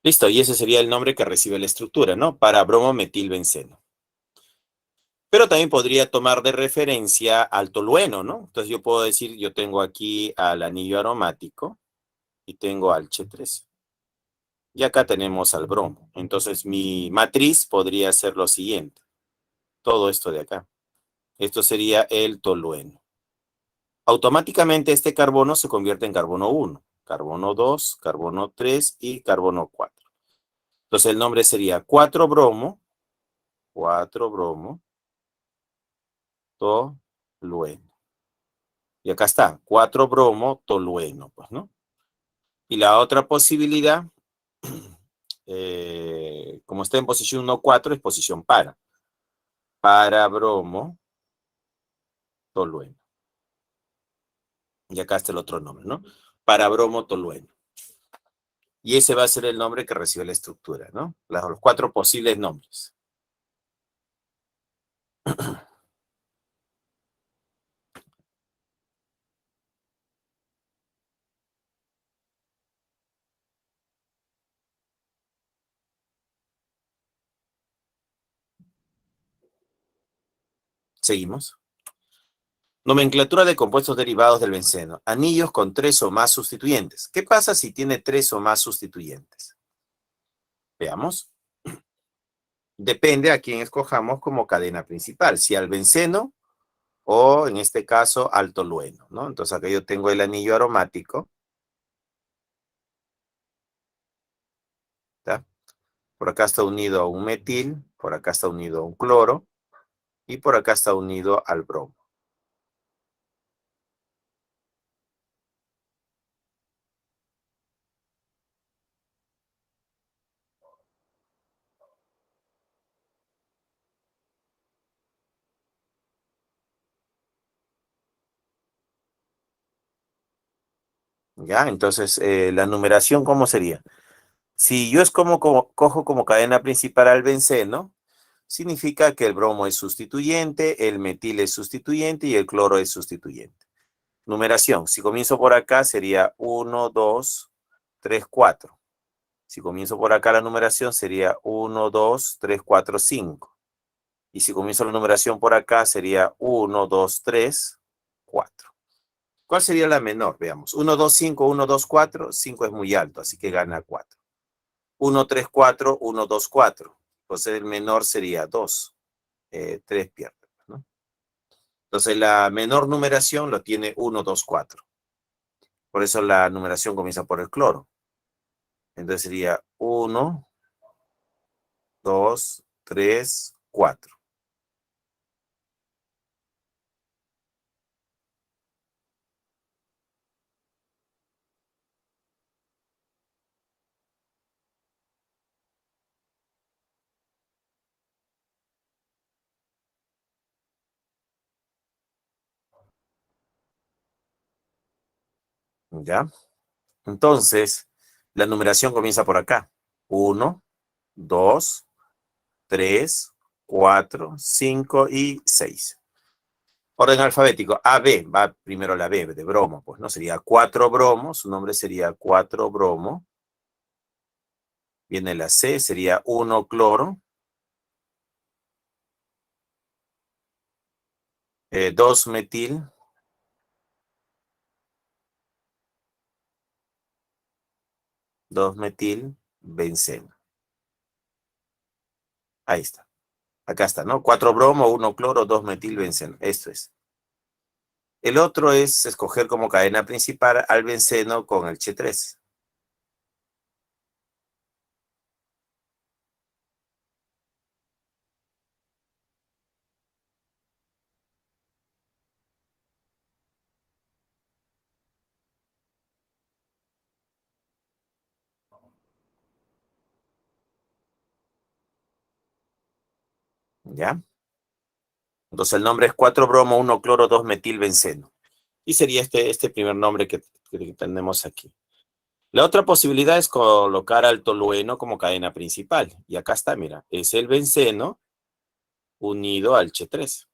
Listo, y ese sería el nombre que recibe la estructura, ¿no? Para bromometilbenceno. Pero también podría tomar de referencia al tolueno, ¿no? Entonces yo puedo decir, yo tengo aquí al anillo aromático y tengo al Ch3. Y acá tenemos al bromo. Entonces mi matriz podría ser lo siguiente. Todo esto de acá. Esto sería el tolueno. Automáticamente este carbono se convierte en carbono 1, carbono 2, carbono 3 y carbono 4. Entonces el nombre sería 4-bromo, 4-bromo, tolueno. Y acá está, 4-bromo, tolueno, pues, ¿no? Y la otra posibilidad, como está en posición 1,4, es posición para bromo, tolueno. Y acá está el otro nombre, ¿no? Para bromo, tolueno. Y ese va a ser el nombre que recibe la estructura, ¿no? Los 4 posibles nombres. Seguimos. Nomenclatura de compuestos derivados del benceno. Anillos con 3 o más sustituyentes. ¿Qué pasa si tiene 3 o más sustituyentes? Veamos. Depende a quién escojamos como cadena principal. Si al benceno o, en este caso, al tolueno, ¿no? Entonces acá yo tengo el anillo aromático. ¿Está? Por acá está unido a un metil, por acá está unido a un cloro y por acá está unido al bromo. ¿Ya? Entonces, la numeración, ¿cómo sería? Si yo cojo como cadena principal al benceno, significa que el bromo es sustituyente, el metil es sustituyente y el cloro es sustituyente. Numeración, si comienzo por acá sería 1, 2, 3, 4. Si comienzo por acá la numeración sería 1, 2, 3, 4, 5. Y si comienzo la numeración por acá sería 1, 2, 3, 4. ¿Cuál sería la menor? Veamos. 1, 2, 5, 1, 2, 4. 5 es muy alto, así que gana 4. 1, 3, 4, 1, 2, 4. Entonces el menor sería 2. 3 pierde, ¿no? Entonces la menor numeración lo tiene 1, 2, 4. Por eso la numeración comienza por el cloro. Entonces sería 1, 2, 3, 4. ¿Ya? Entonces, la numeración comienza por acá. 1, 2, 3, 4, 5 y 6. Orden alfabético. A, B. Va primero la B de bromo. Pues no sería 4 bromo. Su nombre sería 4 bromo. Viene la C. Sería 1 cloro. 2 metil. 2 metil benceno. Ahí está. Acá está, ¿no? 4 bromo, 1 cloro, 2 metil benceno. Esto es. El otro es escoger como cadena principal al benceno con el Ch3. ¿Ya? Entonces el nombre es 4 bromo, 1 cloro, 2 metil benceno. Y sería este primer nombre que tenemos aquí. La otra posibilidad es colocar al tolueno como cadena principal. Y acá está, mira, es el benceno unido al Ch3.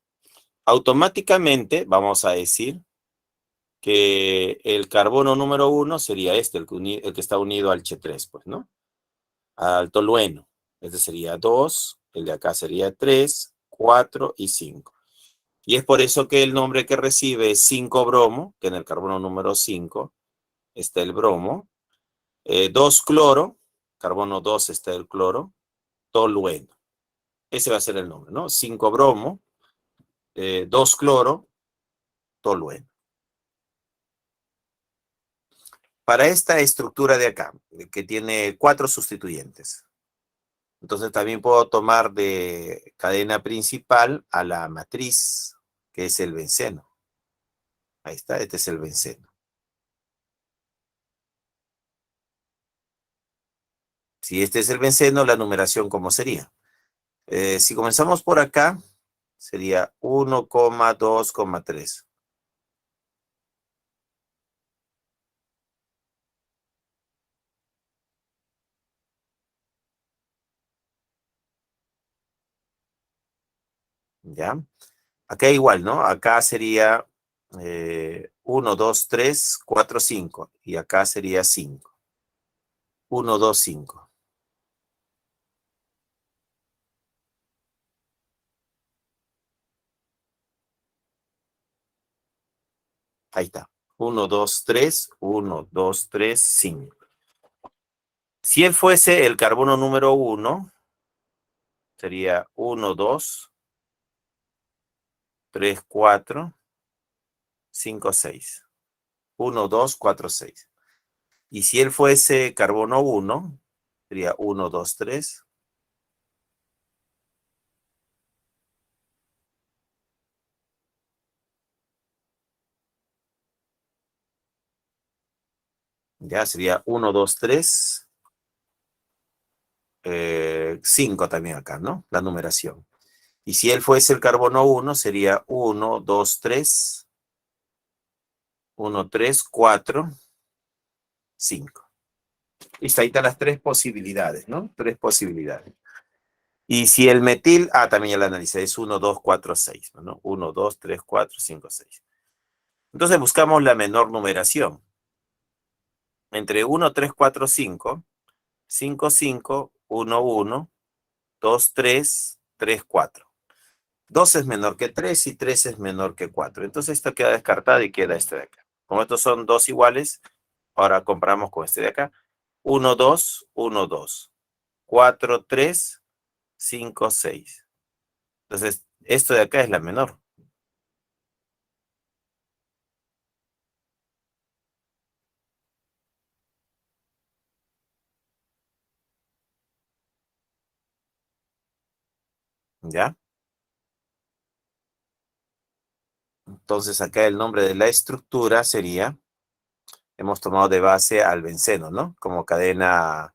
Automáticamente vamos a decir que el carbono número 1 sería este, el que está unido al Ch3, pues, ¿no? Al tolueno. Este sería 2, el de acá sería 3, 4 y 5. Y es por eso que el nombre que recibe es 5 bromo, que en el carbono número 5 está el bromo. 2 cloro, carbono 2 está el cloro, tolueno. Ese va a ser el nombre, ¿no? 5 bromo, 2 cloro, tolueno. Para esta estructura de acá, que tiene 4 sustituyentes, entonces también puedo tomar de cadena principal a la matriz, que es el benceno. Ahí está, este es el benceno. Si este es el benceno, la numeración, ¿cómo sería? Si comenzamos por acá, sería 1,2,3. ¿Ya? Acá igual, ¿no? Acá sería 1, 2, 3, 4, 5. Y acá sería 5. 1, 2, 5. Ahí está. 1, 2, 3, 1, 2, 3, 5. Si él fuese el carbono número 1, sería 1, 2, 3, 4, 5, 6. 1, 2, 4, 6. Y si él fuese carbono 1, sería 1, 2, 3. Ya sería 1, 2, 3. 5 también acá, ¿no? La numeración. Y si él fuese el carbono 1, sería 1, 2, 3, 1, 3, 4, 5. Listo, ahí están las tres posibilidades, ¿no? Tres posibilidades. Y si el metil, también ya la analicé, es 1, 2, 4, 6, ¿no? 1, 2, 3, 4, 5, 6. Entonces buscamos la menor numeración. Entre 1, 3, 4, 5, 5, 5, 1, 1, 2, 3, 3, 4. 2 es menor que 3 y 3 es menor que 4. Entonces esto queda descartado y queda este de acá. Como estos son dos iguales, ahora comparamos con este de acá. 1, 2, 1, 2. 4, 3, 5, 6. Entonces, esto de acá es la menor. ¿Ya? Entonces acá el nombre de la estructura sería, hemos tomado de base al benceno, ¿no? Como cadena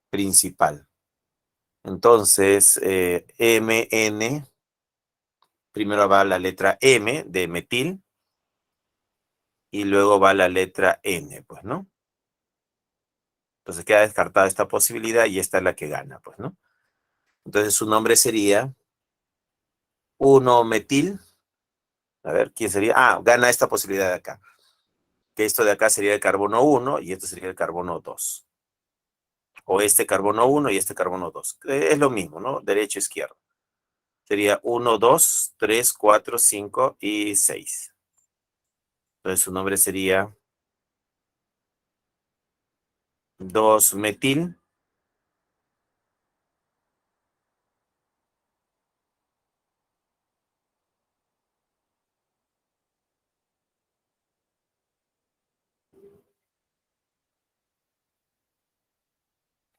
principal. Entonces, MN, primero va la letra M de metil y luego va la letra N, pues, ¿no? Entonces queda descartada esta posibilidad y esta es la que gana, pues, ¿no? Entonces su nombre sería 1-metil. A ver, ¿quién sería? Ah, gana esta posibilidad de acá. Que esto de acá sería el carbono 1 y esto sería el carbono 2. O este carbono 1 y este carbono 2. Es lo mismo, ¿no? Derecho, izquierdo. Sería 1, 2, 3, 4, 5 y 6. Entonces su nombre sería 2-metil.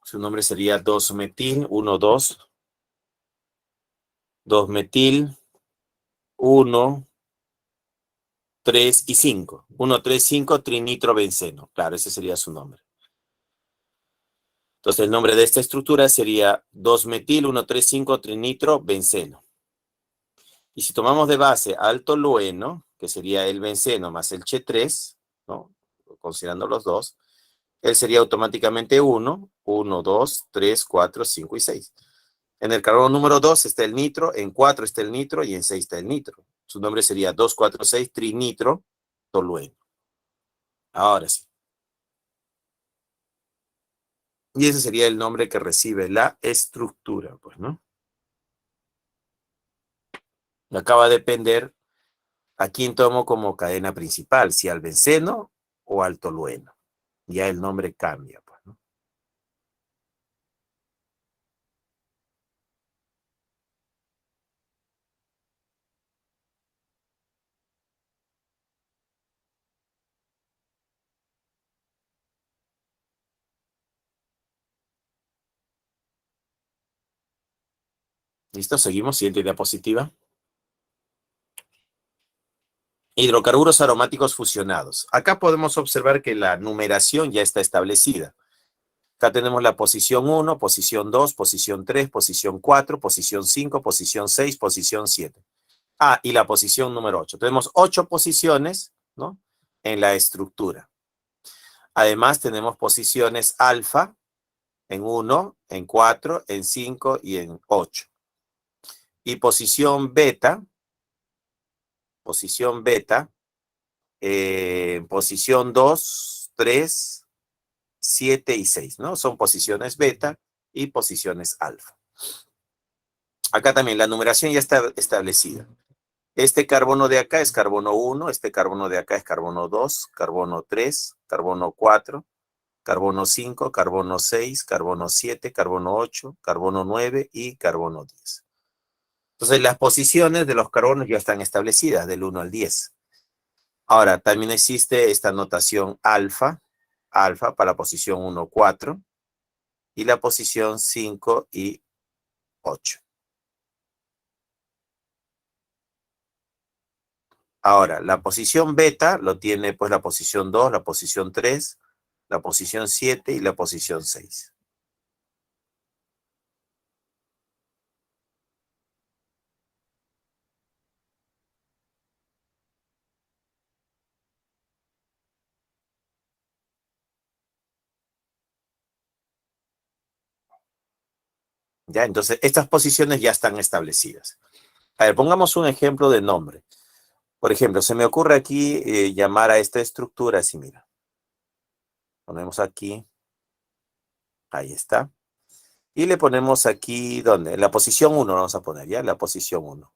Su nombre sería 2-metil, 1, 2, 2-metil, 1, 3 y 5. 1, 3, 5, trinitrobenceno. Claro, ese sería su nombre. Entonces el nombre de esta estructura sería 2-metil, 1, 3, 5, trinitrobenceno. Y si tomamos de base al tolueno, que sería el benceno más el Che3, ¿no? Considerando los dos, él sería automáticamente 1, 1, 2, 3, 4, 5 y 6. En el carbono número 2 está el nitro, en 4 está el nitro y en 6 está el nitro. Su nombre sería 2,4,6 trinitro tolueno. Ahora sí. Y ese sería el nombre que recibe la estructura, pues, ¿no? Acaba de depender a quién tomo como cadena principal, si al benceno o al tolueno. Ya el nombre cambia, pues, ¿no? ¿Listo? Seguimos. Siguiente diapositiva. Hidrocarburos aromáticos fusionados. Acá podemos observar que la numeración ya está establecida. Acá tenemos la posición 1, posición 2, posición 3, posición 4, posición 5, posición 6, posición 7. Ah, y la posición número 8. Tenemos 8 posiciones, ¿no? En la estructura. Además, tenemos posiciones alfa en 1, en 4, en 5 y en 8. Y posición beta, posición 2, 3, 7 y 6, ¿no? Son posiciones beta y posiciones alfa. Acá también la numeración ya está establecida. Este carbono de acá es carbono 1, este carbono de acá es carbono 2, carbono 3, carbono 4, carbono 5, carbono 6, carbono 7, carbono 8, carbono 9 y carbono 10. Entonces las posiciones de los carbonos ya están establecidas del 1 al 10. Ahora, también existe esta notación alfa para la posición 1, 4 y la posición 5 y 8. Ahora, la posición beta lo tiene pues la posición 2, la posición 3, la posición 7 y la posición 6. ¿Ya? Entonces, estas posiciones ya están establecidas. A ver, pongamos un ejemplo de nombre. Por ejemplo, se me ocurre aquí llamar a esta estructura así, mira. Ponemos aquí, ahí está. Y le ponemos aquí, ¿dónde? En la posición 1 vamos a poner, ¿ya? La posición 1.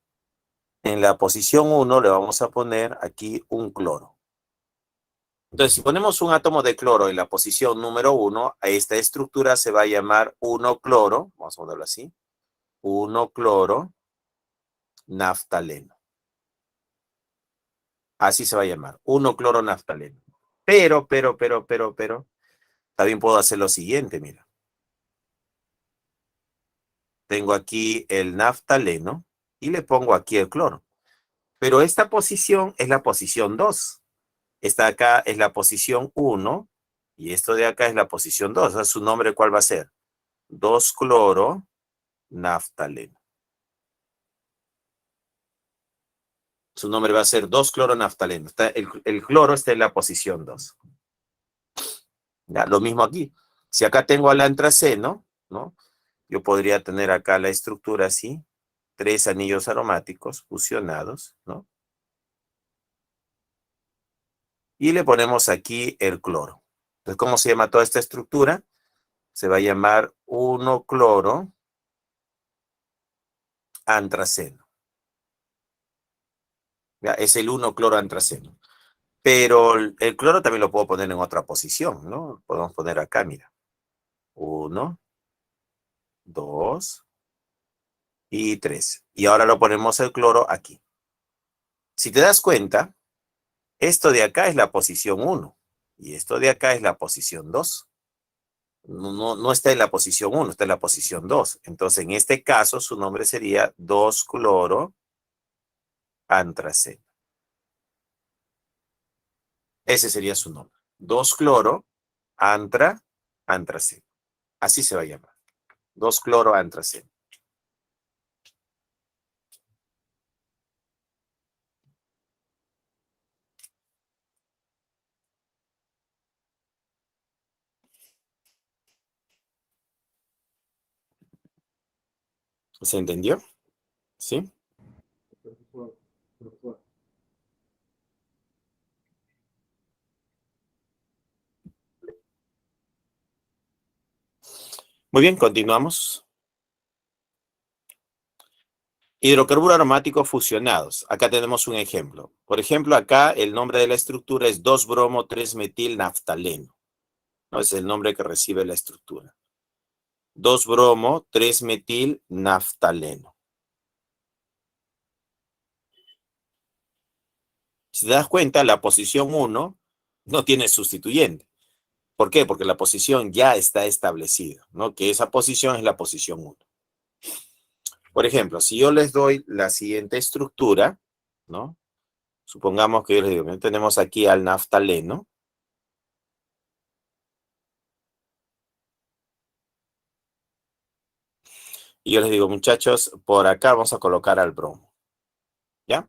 En la posición 1 le vamos a poner aquí un cloro. Entonces, si ponemos un átomo de cloro en la posición número 1, a esta estructura se va a llamar 1-cloro, vamos a ponerlo así, 1-cloro naftaleno. Así se va a llamar, 1-cloro naftaleno. Pero, también puedo hacer lo siguiente, mira. tengo aquí el naftaleno y le pongo aquí el cloro. Pero esta posición es la posición 2. Esta acá es la posición 1 y esto de acá es la posición 2. O sea, su nombre, ¿cuál va a ser? 2-cloro naftaleno. Su nombre va a ser 2-cloro naftaleno. El cloro está en la posición 2. Ya, lo mismo aquí. Si acá tengo al antraceno, ¿no? Yo podría tener acá la estructura así. 3 anillos aromáticos fusionados, ¿no? Y le ponemos aquí el cloro. Entonces, ¿cómo se llama toda esta estructura? Se va a llamar 1-cloro antraceno. ¿Ya? Es el 1-cloro antraceno. Pero el cloro también lo puedo poner en otra posición, ¿no? Podemos poner acá, mira. 1, 2 y 3. Y ahora lo ponemos el cloro aquí. Si te das cuenta, esto de acá es la posición 1 y esto de acá es la posición 2. No está en la posición 1, está en la posición 2. Entonces, en este caso, su nombre sería 2-cloro antraceno. Ese sería su nombre. 2-cloro antraceno. Así se va a llamar. 2-cloro antraceno. ¿Se entendió? ¿Sí? Muy bien, continuamos. Hidrocarburos aromáticos fusionados. Acá tenemos un ejemplo. Por ejemplo, acá el nombre de la estructura es 2-bromo-3-metil-naftaleno. ¿No? Es el nombre que recibe la estructura. 2-bromo-3-metil-naftaleno. Si te das cuenta, la posición 1 no tiene sustituyente. ¿Por qué? Porque la posición ya está establecida, ¿no? Que esa posición es la posición 1. Por ejemplo, si yo les doy la siguiente estructura, ¿no? Supongamos que yo les digo, tenemos aquí al naftaleno. Y yo les digo, muchachos, por acá vamos a colocar al bromo. ¿Ya?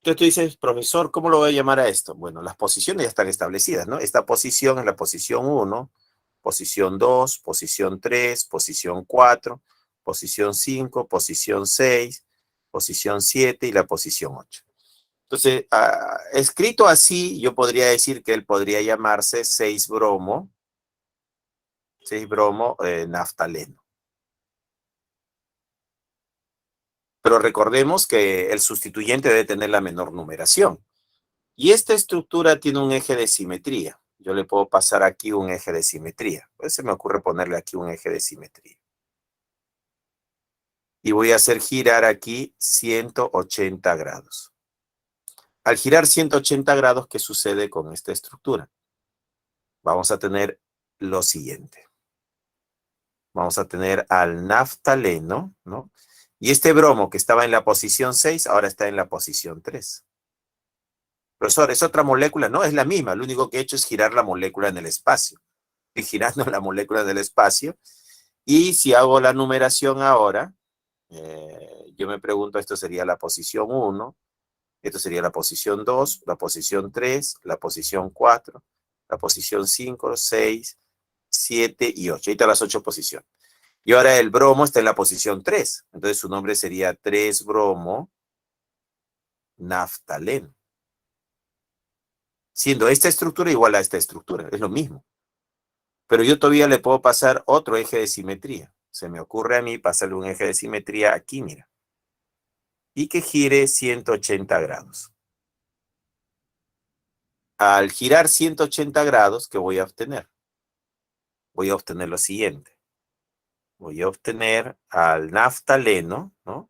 Entonces tú dices, profesor, ¿cómo lo voy a llamar a esto? Bueno, las posiciones ya están establecidas, ¿no? Esta posición es la posición 1, posición 2, posición 3, posición 4, posición 5, posición 6, posición 7 y la posición 8. Entonces, escrito así, yo podría decir que él podría llamarse 6-bromo naftaleno. Pero recordemos que el sustituyente debe tener la menor numeración. Y esta estructura tiene un eje de simetría. Yo le puedo pasar aquí un eje de simetría. Pues se me ocurre ponerle aquí un eje de simetría. Y voy a hacer girar aquí 180 grados. Al girar 180 grados, ¿qué sucede con esta estructura? Vamos a tener lo siguiente. Vamos a tener al naftaleno, ¿no? Y este bromo que estaba en la posición 6, ahora está en la posición 3. Profesor, ¿es otra molécula? No, es la misma. Lo único que he hecho es girar la molécula en el espacio. Estoy girando la molécula en el espacio. Y si hago la numeración ahora, yo me pregunto, esto sería la posición 1, esto sería la posición 2, la posición 3, la posición 4, la posición 5, 6, 7 y 8. Ahí están las 8 posiciones. Y ahora el bromo está en la posición 3. Entonces su nombre sería 3-bromo naftaleno. Siendo esta estructura igual a esta estructura. Es lo mismo. Pero yo todavía le puedo pasar otro eje de simetría. Se me ocurre a mí pasarle un eje de simetría aquí, mira. Y que gire 180 grados. Al girar 180 grados, ¿qué voy a obtener? Voy a obtener lo siguiente. Voy a obtener al naftaleno, ¿no?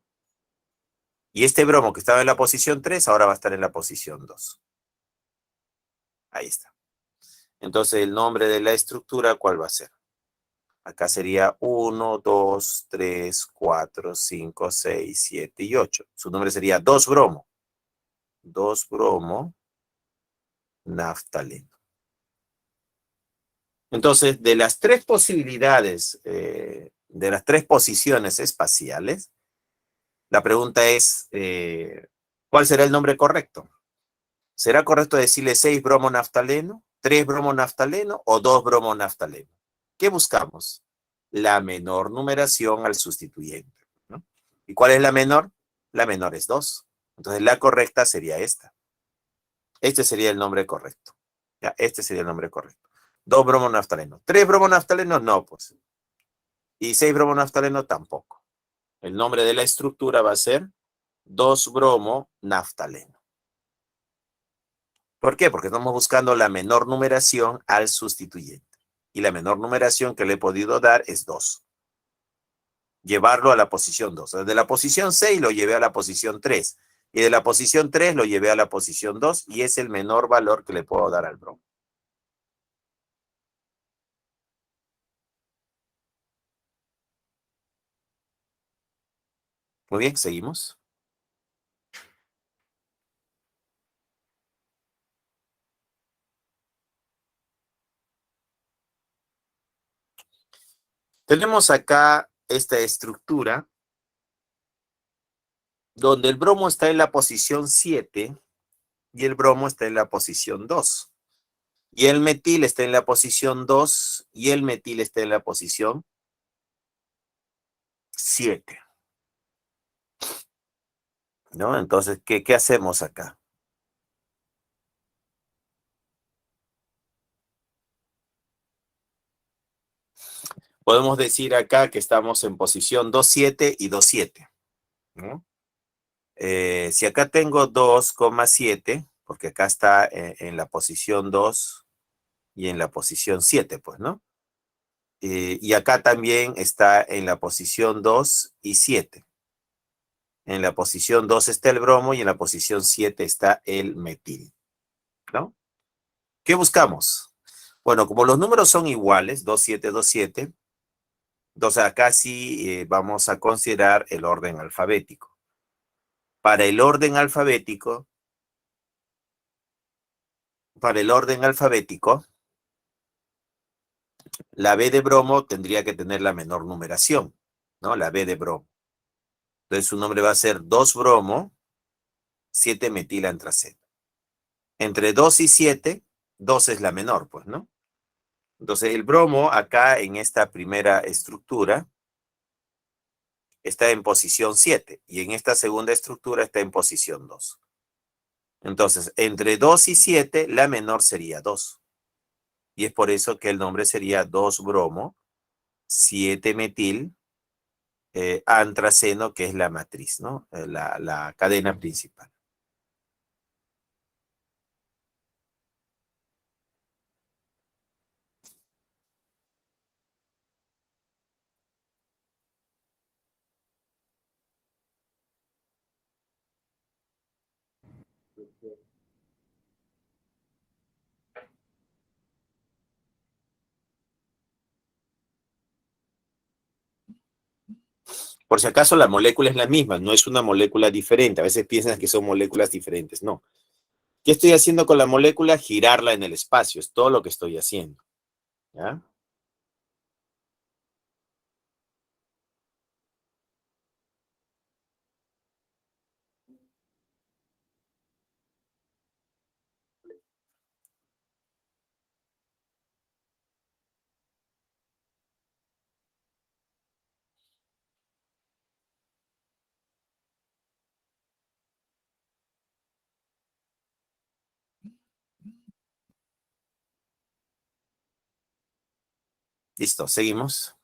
Y este bromo que estaba en la posición 3, ahora va a estar en la posición 2. Ahí está. Entonces, el nombre de la estructura, ¿cuál va a ser? Acá sería 1, 2, 3, 4, 5, 6, 7 y 8. Su nombre sería 2-bromo. 2-bromo naftaleno. Entonces, de las tres posibilidades, de las tres posiciones espaciales, la pregunta es, ¿cuál será el nombre correcto? ¿Será correcto decirle 6-bromo naftaleno, 3-bromo naftaleno o 2-bromo naftaleno? ¿Qué buscamos? La menor numeración al sustituyente, ¿no? ¿Y cuál es la menor? La menor es 2. Entonces, la correcta sería esta. Este sería el nombre correcto. Ya, este sería el nombre correcto. 2-bromo naftaleno. 3-bromo naftaleno, no, pues. Y 6-bromo naftaleno tampoco. El nombre de la estructura va a ser 2-bromo naftaleno. ¿Por qué? Porque estamos buscando la menor numeración al sustituyente. Y la menor numeración que le he podido dar es 2. Llevarlo a la posición 2. De la posición 6 lo llevé a la posición 3. Y de la posición 3 lo llevé a la posición 2. Y es el menor valor que le puedo dar al bromo. Muy bien, seguimos. Tenemos acá esta estructura donde el bromo está en la posición 7 y el bromo está en la posición 2. Y el metil está en la posición 2 y el metil está en la posición 7. ¿No? Entonces, ¿qué hacemos acá? Podemos decir acá que estamos en posición 2,7 y 2,7. ¿No? Si acá tengo 2,7, porque acá está en la posición 2 y en la posición 7, pues, ¿no? Y acá también está en la posición 2 y 7. En la posición 2 está el bromo y en la posición 7 está el metil, ¿no? ¿Qué buscamos? Bueno, como los números son iguales, 2, 7, 2, 7, entonces acá sí vamos a considerar el orden alfabético. Para el orden alfabético, la B de bromo tendría que tener la menor numeración, ¿no? La B de bromo. Entonces su nombre va a ser 2-bromo, 7-metilantraceno. Entre 2 y 7, 2 es la menor, pues, ¿no? Entonces el bromo acá en esta primera estructura está en posición 7 y en esta segunda estructura está en posición 2. Entonces, entre 2 y 7, la menor sería 2. Y es por eso que el nombre sería 2-bromo, 7-metil, antraceno, que es la matriz, ¿no? La cadena principal. Por si acaso, la molécula es la misma, no es una molécula diferente. A veces piensan que son moléculas diferentes. No. ¿Qué estoy haciendo con la molécula? Girarla en el espacio. Es todo lo que estoy haciendo. ¿Ya? Listo, seguimos.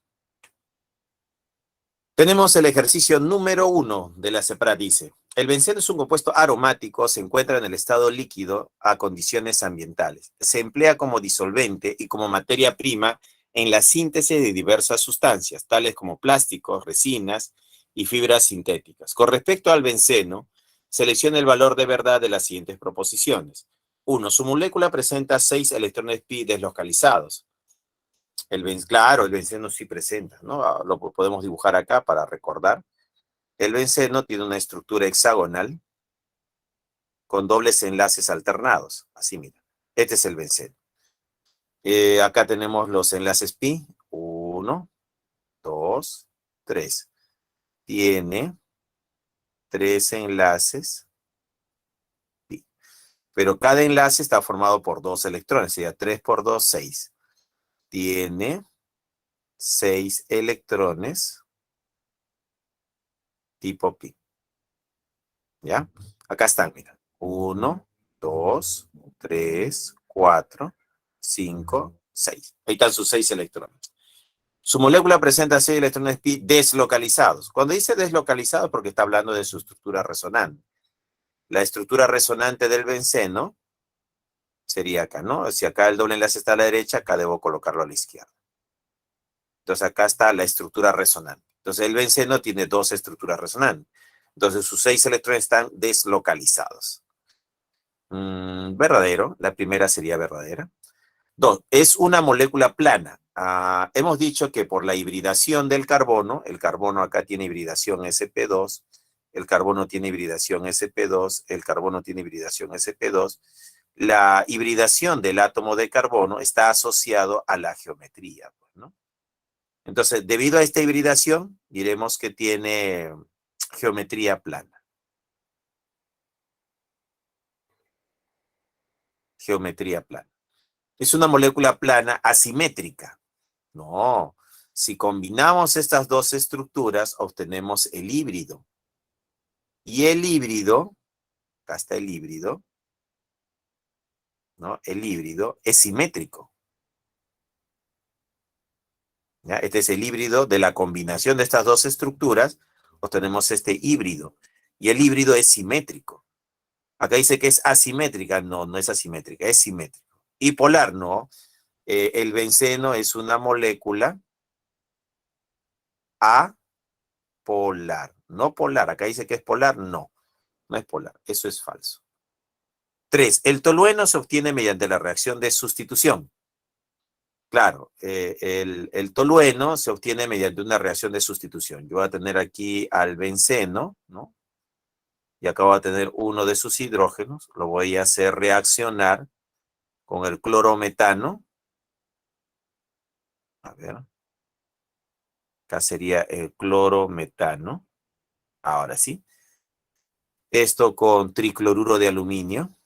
Tenemos el ejercicio número 1 de la CEPRA. Dice, el benceno es un compuesto aromático, se encuentra en el estado líquido a condiciones ambientales. Se emplea como disolvente y como materia prima en la síntesis de diversas sustancias, tales como plásticos, resinas y fibras sintéticas. Con respecto al benceno, selecciona el valor de verdad de las siguientes proposiciones. 1. Su molécula presenta 6 electrones pi deslocalizados. Claro, el benceno sí presenta, ¿no? Lo podemos dibujar acá para recordar. El benceno tiene una estructura hexagonal con dobles enlaces alternados. Así, mira. Este es el benceno. Acá tenemos los enlaces pi. 1, 2, 3. Tiene 3 enlaces pi. Pero cada enlace está formado por 2 electrones. Sería 3 por 2, 6. Tiene 6 electrones tipo pi. ¿Ya? Acá están, mira. 1, 2, 3, 4, 5, 6. Ahí están sus 6 electrones. Su molécula presenta 6 electrones pi deslocalizados. Cuando dice deslocalizados, porque está hablando de su estructura resonante. La estructura resonante del benceno sería acá, ¿no? Si acá el doble enlace está a la derecha, acá debo colocarlo a la izquierda. Entonces acá está la estructura resonante. Entonces el benceno tiene 2 estructuras resonantes. Entonces sus 6 electrones están deslocalizados. Verdadero, la primera sería verdadera. 2, es una molécula plana. Hemos dicho que por la hibridación del carbono, el carbono acá tiene hibridación sp2, el carbono tiene hibridación sp2, el carbono tiene hibridación sp2, la hibridación del átomo de carbono está asociado a la geometría, pues, ¿no? Entonces, debido a esta hibridación, diremos que tiene geometría plana. Geometría plana. Es una molécula plana asimétrica. No, si combinamos estas dos estructuras, obtenemos el híbrido. Y el híbrido, acá está el híbrido, ¿no? El híbrido es simétrico. ¿Ya? Este es el híbrido de la combinación de estas dos estructuras, obtenemos este híbrido. Y el híbrido es simétrico. Acá dice que es asimétrica. No, no es asimétrica, es simétrico. Y polar, no. El benceno es una molécula apolar. No polar. Acá dice que es polar. No, no es polar. Eso es falso. 3. El tolueno se obtiene mediante la reacción de sustitución. Claro, el tolueno se obtiene mediante una reacción de sustitución. Yo voy a tener aquí al benceno, ¿no? Y acá voy a tener uno de sus hidrógenos. Lo voy a hacer reaccionar con el clorometano. A ver. Acá sería el clorometano. Ahora sí. Esto con tricloruro de aluminio.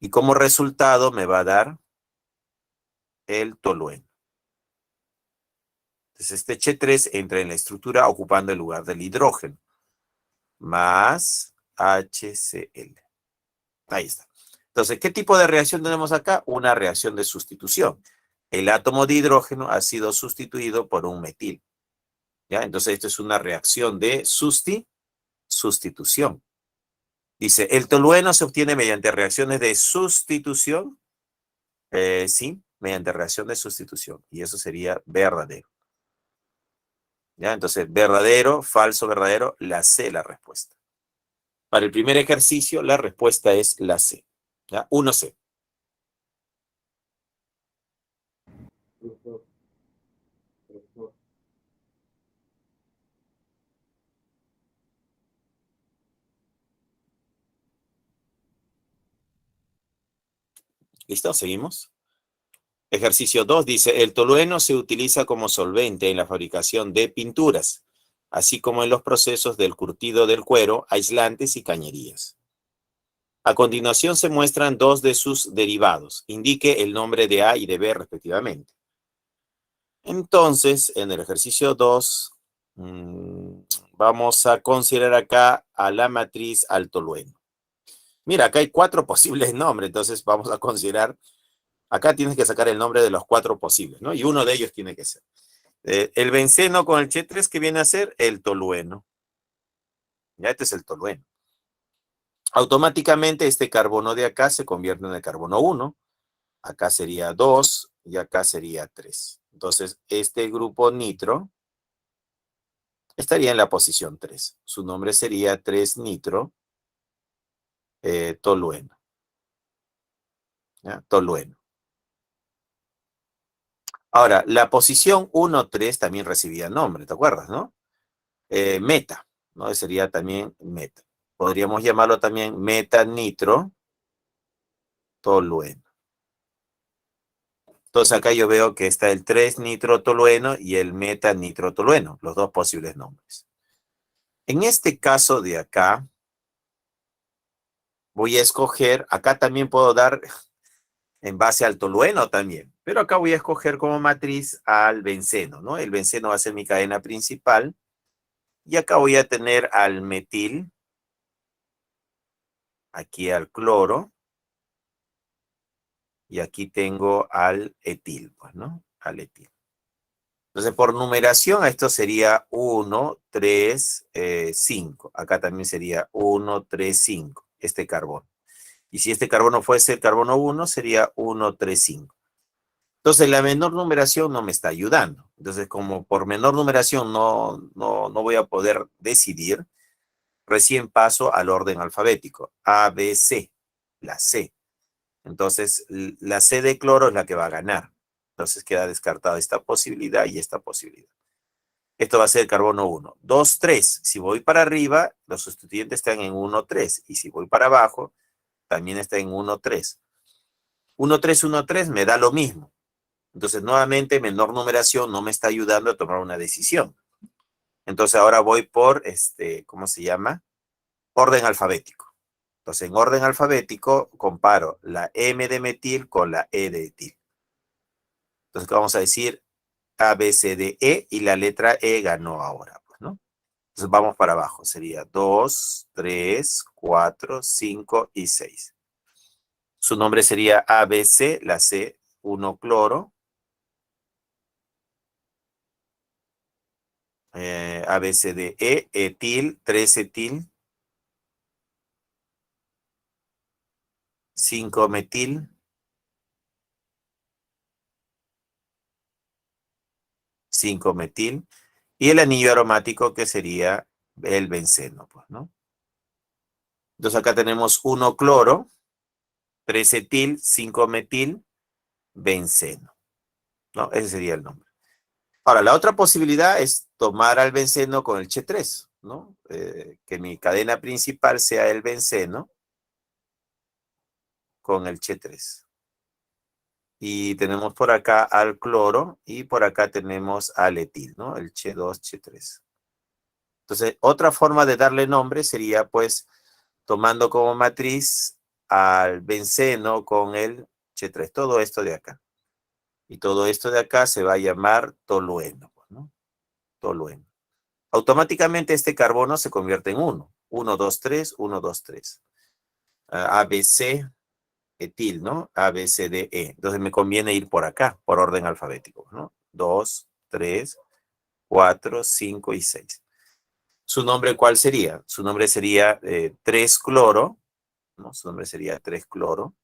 Y como resultado me va a dar el tolueno. Entonces este H3 entra en la estructura ocupando el lugar del hidrógeno. Más HCl. Ahí está. Entonces, ¿qué tipo de reacción tenemos acá? Una reacción de sustitución. El átomo de hidrógeno ha sido sustituido por un metil. ¿Ya? Entonces, esto es una reacción de sustitución. Dice, ¿el tolueno se obtiene mediante reacciones de sustitución? Sí, mediante reacción de sustitución. Y eso sería verdadero. ¿Ya? Entonces, verdadero, falso, verdadero, la C la respuesta. Para el primer ejercicio, la respuesta es la C. ¿Ya? 1C. ¿Listo? ¿Seguimos? Ejercicio 2 dice, el tolueno se utiliza como solvente en la fabricación de pinturas, así como en los procesos del curtido del cuero, aislantes y cañerías. A continuación se muestran dos de sus derivados. Indique el nombre de A y de B respectivamente. Entonces, en el ejercicio 2, vamos a considerar acá a la matriz al tolueno. Mira, acá hay 4 posibles nombres, entonces vamos a considerar, acá tienes que sacar el nombre de los 4 posibles, ¿no? Y uno de ellos tiene que ser. El benceno con el H3, que viene a ser el tolueno. Ya, este es el tolueno. Automáticamente este carbono de acá se convierte en el carbono 1. Acá sería 2 y acá sería 3. Entonces, este grupo nitro estaría en la posición 3. Su nombre sería 3-nitro tolueno. ¿Ya? Tolueno. Ahora, la posición 1, 3 también recibía nombre, ¿te acuerdas, no? Meta, ¿no? Sería también meta. Podríamos llamarlo también metanitro tolueno. Entonces acá yo veo que está el 3-nitrotolueno y el metanitrotolueno, los dos posibles nombres. En este caso de acá, voy a escoger, acá también puedo dar en base al tolueno también, pero acá voy a escoger como matriz al benceno, ¿no? El benceno va a ser mi cadena principal y acá voy a tener al metil, aquí al cloro y aquí tengo al etil, pues, ¿no? Al etil. Entonces, por numeración, esto sería 1, 3, 5. Acá también sería 1, 3, 5, este carbono. Y si este carbono fuese el carbono 1, sería 1, 3, 5. Entonces, la menor numeración no me está ayudando. Entonces, como por menor numeración no voy a poder decidir, recién paso al orden alfabético. A, B, C. La C. Entonces, la C de cloro es la que va a ganar. Entonces, queda descartada esta posibilidad y esta posibilidad. Esto va a ser carbono 1. 2, 3. Si voy para arriba, los sustituyentes están en 1, 3. Y si voy para abajo, también está en 1, 3. 1, 3, 1, 3 me da lo mismo. Entonces, nuevamente, menor numeración no me está ayudando a tomar una decisión. Entonces, ahora voy por, ¿cómo se llama? Orden alfabético. Entonces, en orden alfabético, comparo la M de metil con la E de etil. Entonces, ¿qué vamos a decir? A, B, C, D, E, y la letra E ganó ahora, pues, ¿no? Entonces, vamos para abajo. Sería 2, 3, 4, 5 y 6. Su nombre sería ABC, la C, 1 cloro. ABCDE, etil, 3 etil, 5 metil, 5 metil, y el anillo aromático que sería el benceno, pues, ¿no? Entonces acá tenemos 1 cloro, 3 etil, 5 metil, benceno, ¿no? Ese sería el nombre. Ahora, la otra posibilidad es tomar al benceno con el Ch3, ¿no? Que mi cadena principal sea el benceno con el Ch3. Y tenemos por acá al cloro y por acá tenemos al etil, ¿no? El Ch2, Ch3. Entonces, otra forma de darle nombre sería, pues, tomando como matriz al benceno con el Ch3. Todo esto de acá. Y todo esto de acá se va a llamar tolueno, ¿no? Tolueno. Automáticamente este carbono se convierte en 1. 1, 2, 3, 1, 2, 3. ABC, etil, ¿no? A, B, C, D, E. Entonces me conviene ir por acá, por orden alfabético, ¿no? 2, 3, 4, 5 y 6. ¿Su nombre cuál sería? Su nombre sería 3-cloro, ¿no? Su nombre sería 3-cloro.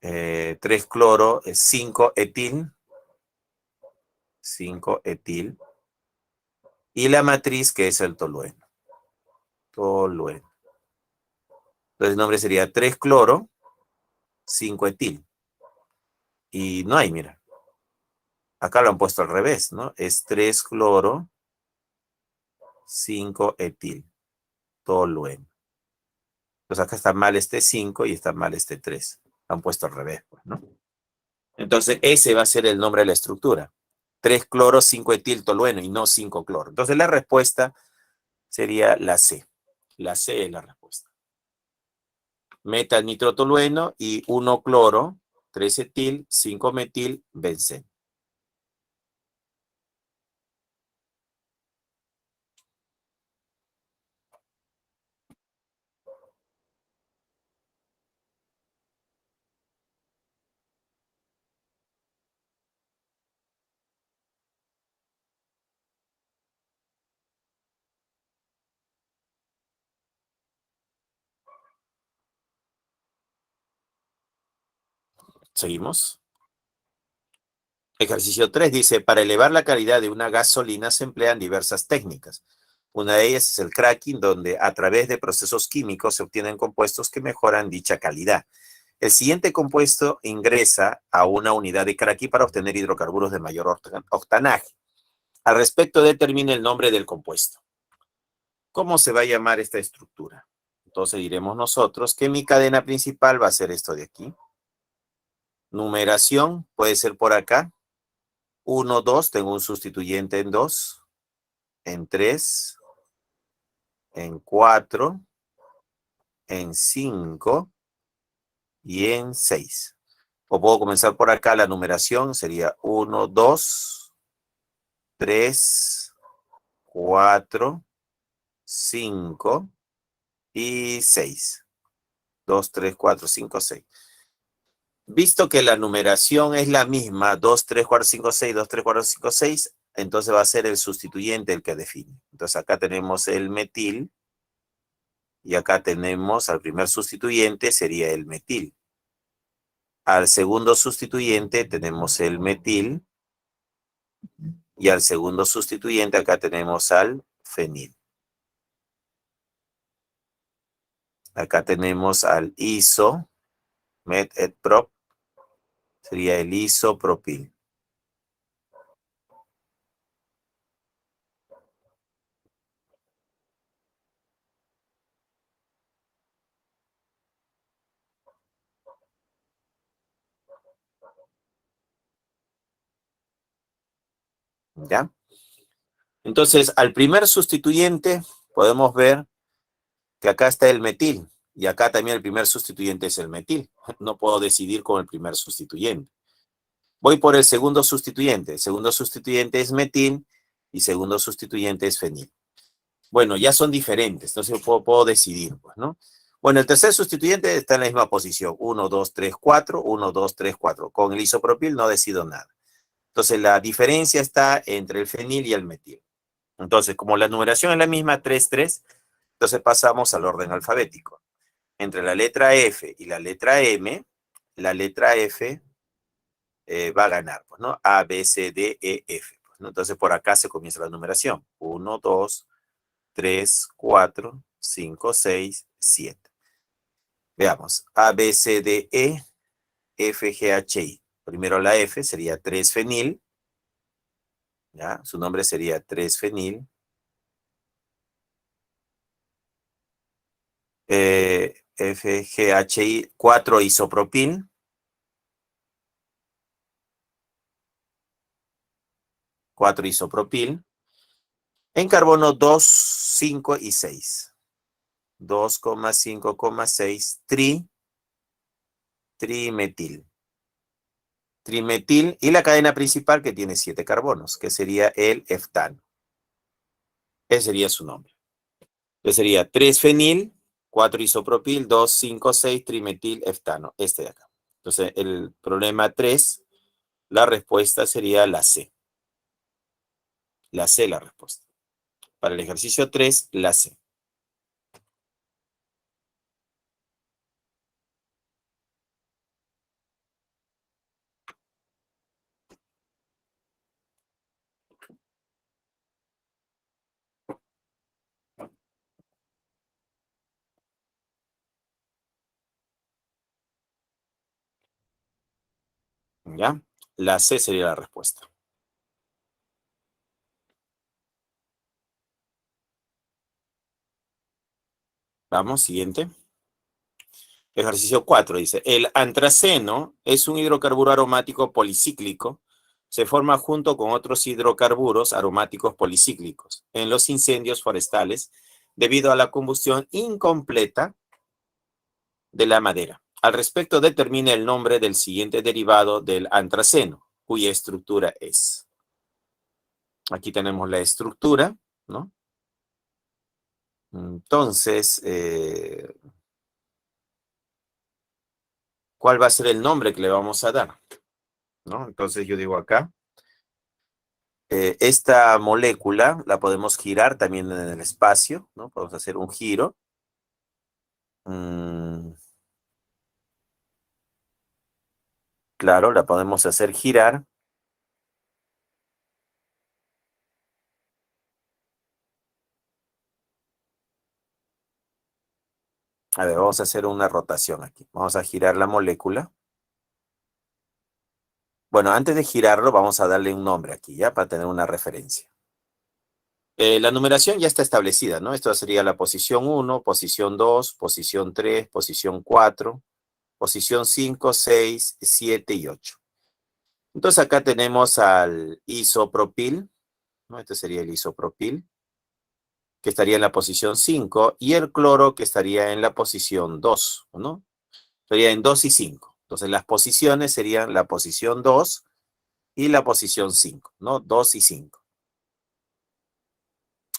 3-cloro es 5-etil. 5-etil. Y la matriz que es el tolueno. Tolueno. Entonces el nombre sería 3-cloro, 5-etil. Y no hay, mira. Acá lo han puesto al revés, ¿no? Es 3-cloro, 5-etil. Tolueno. Pues acá está mal este 5 y está mal este 3. Lo han puesto al revés, pues, ¿no? Entonces ese va a ser el nombre de la estructura. 3-cloro, 5-etil tolueno y no 5-cloro. Entonces la respuesta sería la C. La C es la respuesta. Metannitrotolueno y 1-cloro, 3-etil, 5-metil, benceno. Seguimos. Ejercicio 3 dice, para elevar la calidad de una gasolina se emplean diversas técnicas. Una de ellas es el cracking, donde a través de procesos químicos se obtienen compuestos que mejoran dicha calidad. El siguiente compuesto ingresa a una unidad de Craquí para obtener hidrocarburos de mayor octanaje. Al respecto, determine el nombre del compuesto. ¿Cómo se va a llamar esta estructura? Entonces diremos nosotros que mi cadena principal va a ser esto de aquí. Numeración puede ser por acá. 1, 2, tengo un sustituyente en 2, en 3, en 4, en 5 y en 6. O puedo comenzar por acá, la numeración sería 1, 2, 3, 4, 5 y 6. 2, 3, 4, 5, 6. Visto que la numeración es la misma, 2, 3, 4, 5, 6, 2, 3, 4, 5, 6, entonces va a ser el sustituyente el que define. Entonces acá tenemos el metil y acá tenemos al primer sustituyente, sería el metil. Al segundo sustituyente tenemos el metil y al segundo sustituyente acá tenemos al fenil. Acá tenemos al iso, met et prop, sería el isopropil. ¿Ya? Entonces, al primer sustituyente podemos ver que acá está el metil y acá también el primer sustituyente es el metil. No puedo decidir con el primer sustituyente. Voy por el segundo sustituyente. El segundo sustituyente es metil y segundo sustituyente es fenil. Bueno, ya son diferentes, entonces puedo decidir, pues, ¿no? Bueno, el tercer sustituyente está en la misma posición. 1, 2, 3, 4, 1, 2, 3, 4. Con el isopropil no decido nada. Entonces, la diferencia está entre el fenil y el metil. Entonces, como la numeración es la misma, 3, 3, entonces pasamos al orden alfabético. Entre la letra F y la letra M, la letra F va a ganar, pues, ¿no? A, B, C, D, E, F. Pues, ¿no? Entonces, por acá se comienza la numeración. 1, 2, 3, 4, 5, 6, 7. Veamos. A, B, C, D, E, F, G, H, I. Primero la F sería 3-fenil. ¿Ya? Su nombre sería 3-fenil. F, G, H, I, 4-isopropil. 4-isopropil. En carbono 2, 5 y 6. 2,5,6 trimetil. Trimetil y la cadena principal que tiene 7 carbonos, que sería el eftano. Ese sería su nombre. Entonces sería 3-fenil, 4-isopropil, 2, 5, 6 trimetil eftano. Este de acá. Entonces el problema 3, la respuesta sería la C. La C la respuesta. Para el ejercicio 3, la C. ¿Ya? La C sería la respuesta. Vamos, siguiente. Ejercicio 4 dice, el antraceno es un hidrocarburo aromático policíclico. Se forma junto con otros hidrocarburos aromáticos policíclicos en los incendios forestales debido a la combustión incompleta de la madera. Al respecto, determina el nombre del siguiente derivado del antraceno, cuya estructura es. Aquí tenemos la estructura, ¿no? Entonces, ¿cuál va a ser el nombre que le vamos a dar? ¿No? Entonces yo digo acá, esta molécula la podemos girar también en el espacio, ¿no? Podemos hacer un giro. Claro, la podemos hacer girar. A ver, vamos a hacer una rotación aquí. Vamos a girar la molécula. Bueno, antes de girarlo, vamos a darle un nombre aquí, ¿ya? Para tener una referencia. La numeración ya está establecida, ¿no? Esto sería la posición 1, posición 2, posición 3, posición 4, posición 5, 6, 7 y 8. Entonces acá tenemos al isopropil, ¿no? Este sería el isopropil, que estaría en la posición 5, y el cloro, que estaría en la posición 2, ¿no? Sería en 2 y 5. Entonces las posiciones serían la posición 2 y la posición 5, ¿no? 2 y 5.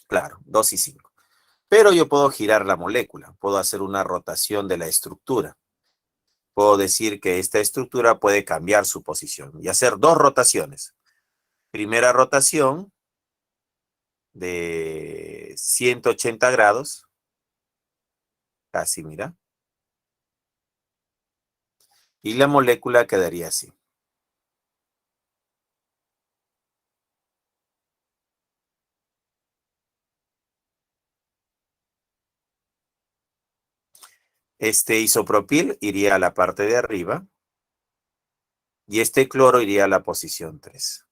Claro, 2 y 5. Pero yo puedo girar la molécula, puedo hacer una rotación de la estructura. Puedo decir que esta estructura puede cambiar su posición y hacer dos rotaciones. Primera rotación de 180 grados, casi mira, y la molécula quedaría así. Este isopropil iría a la parte de arriba y este cloro iría a la posición 3.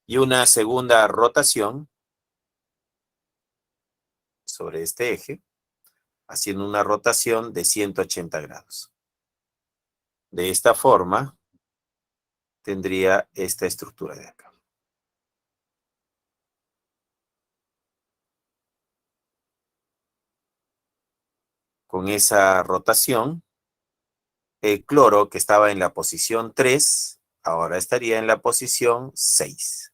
Y una segunda rotación sobre este eje, haciendo una rotación de 180 grados. De esta forma, tendría esta estructura de acá. Con esa rotación, el cloro que estaba en la posición 3, ahora estaría en la posición 6.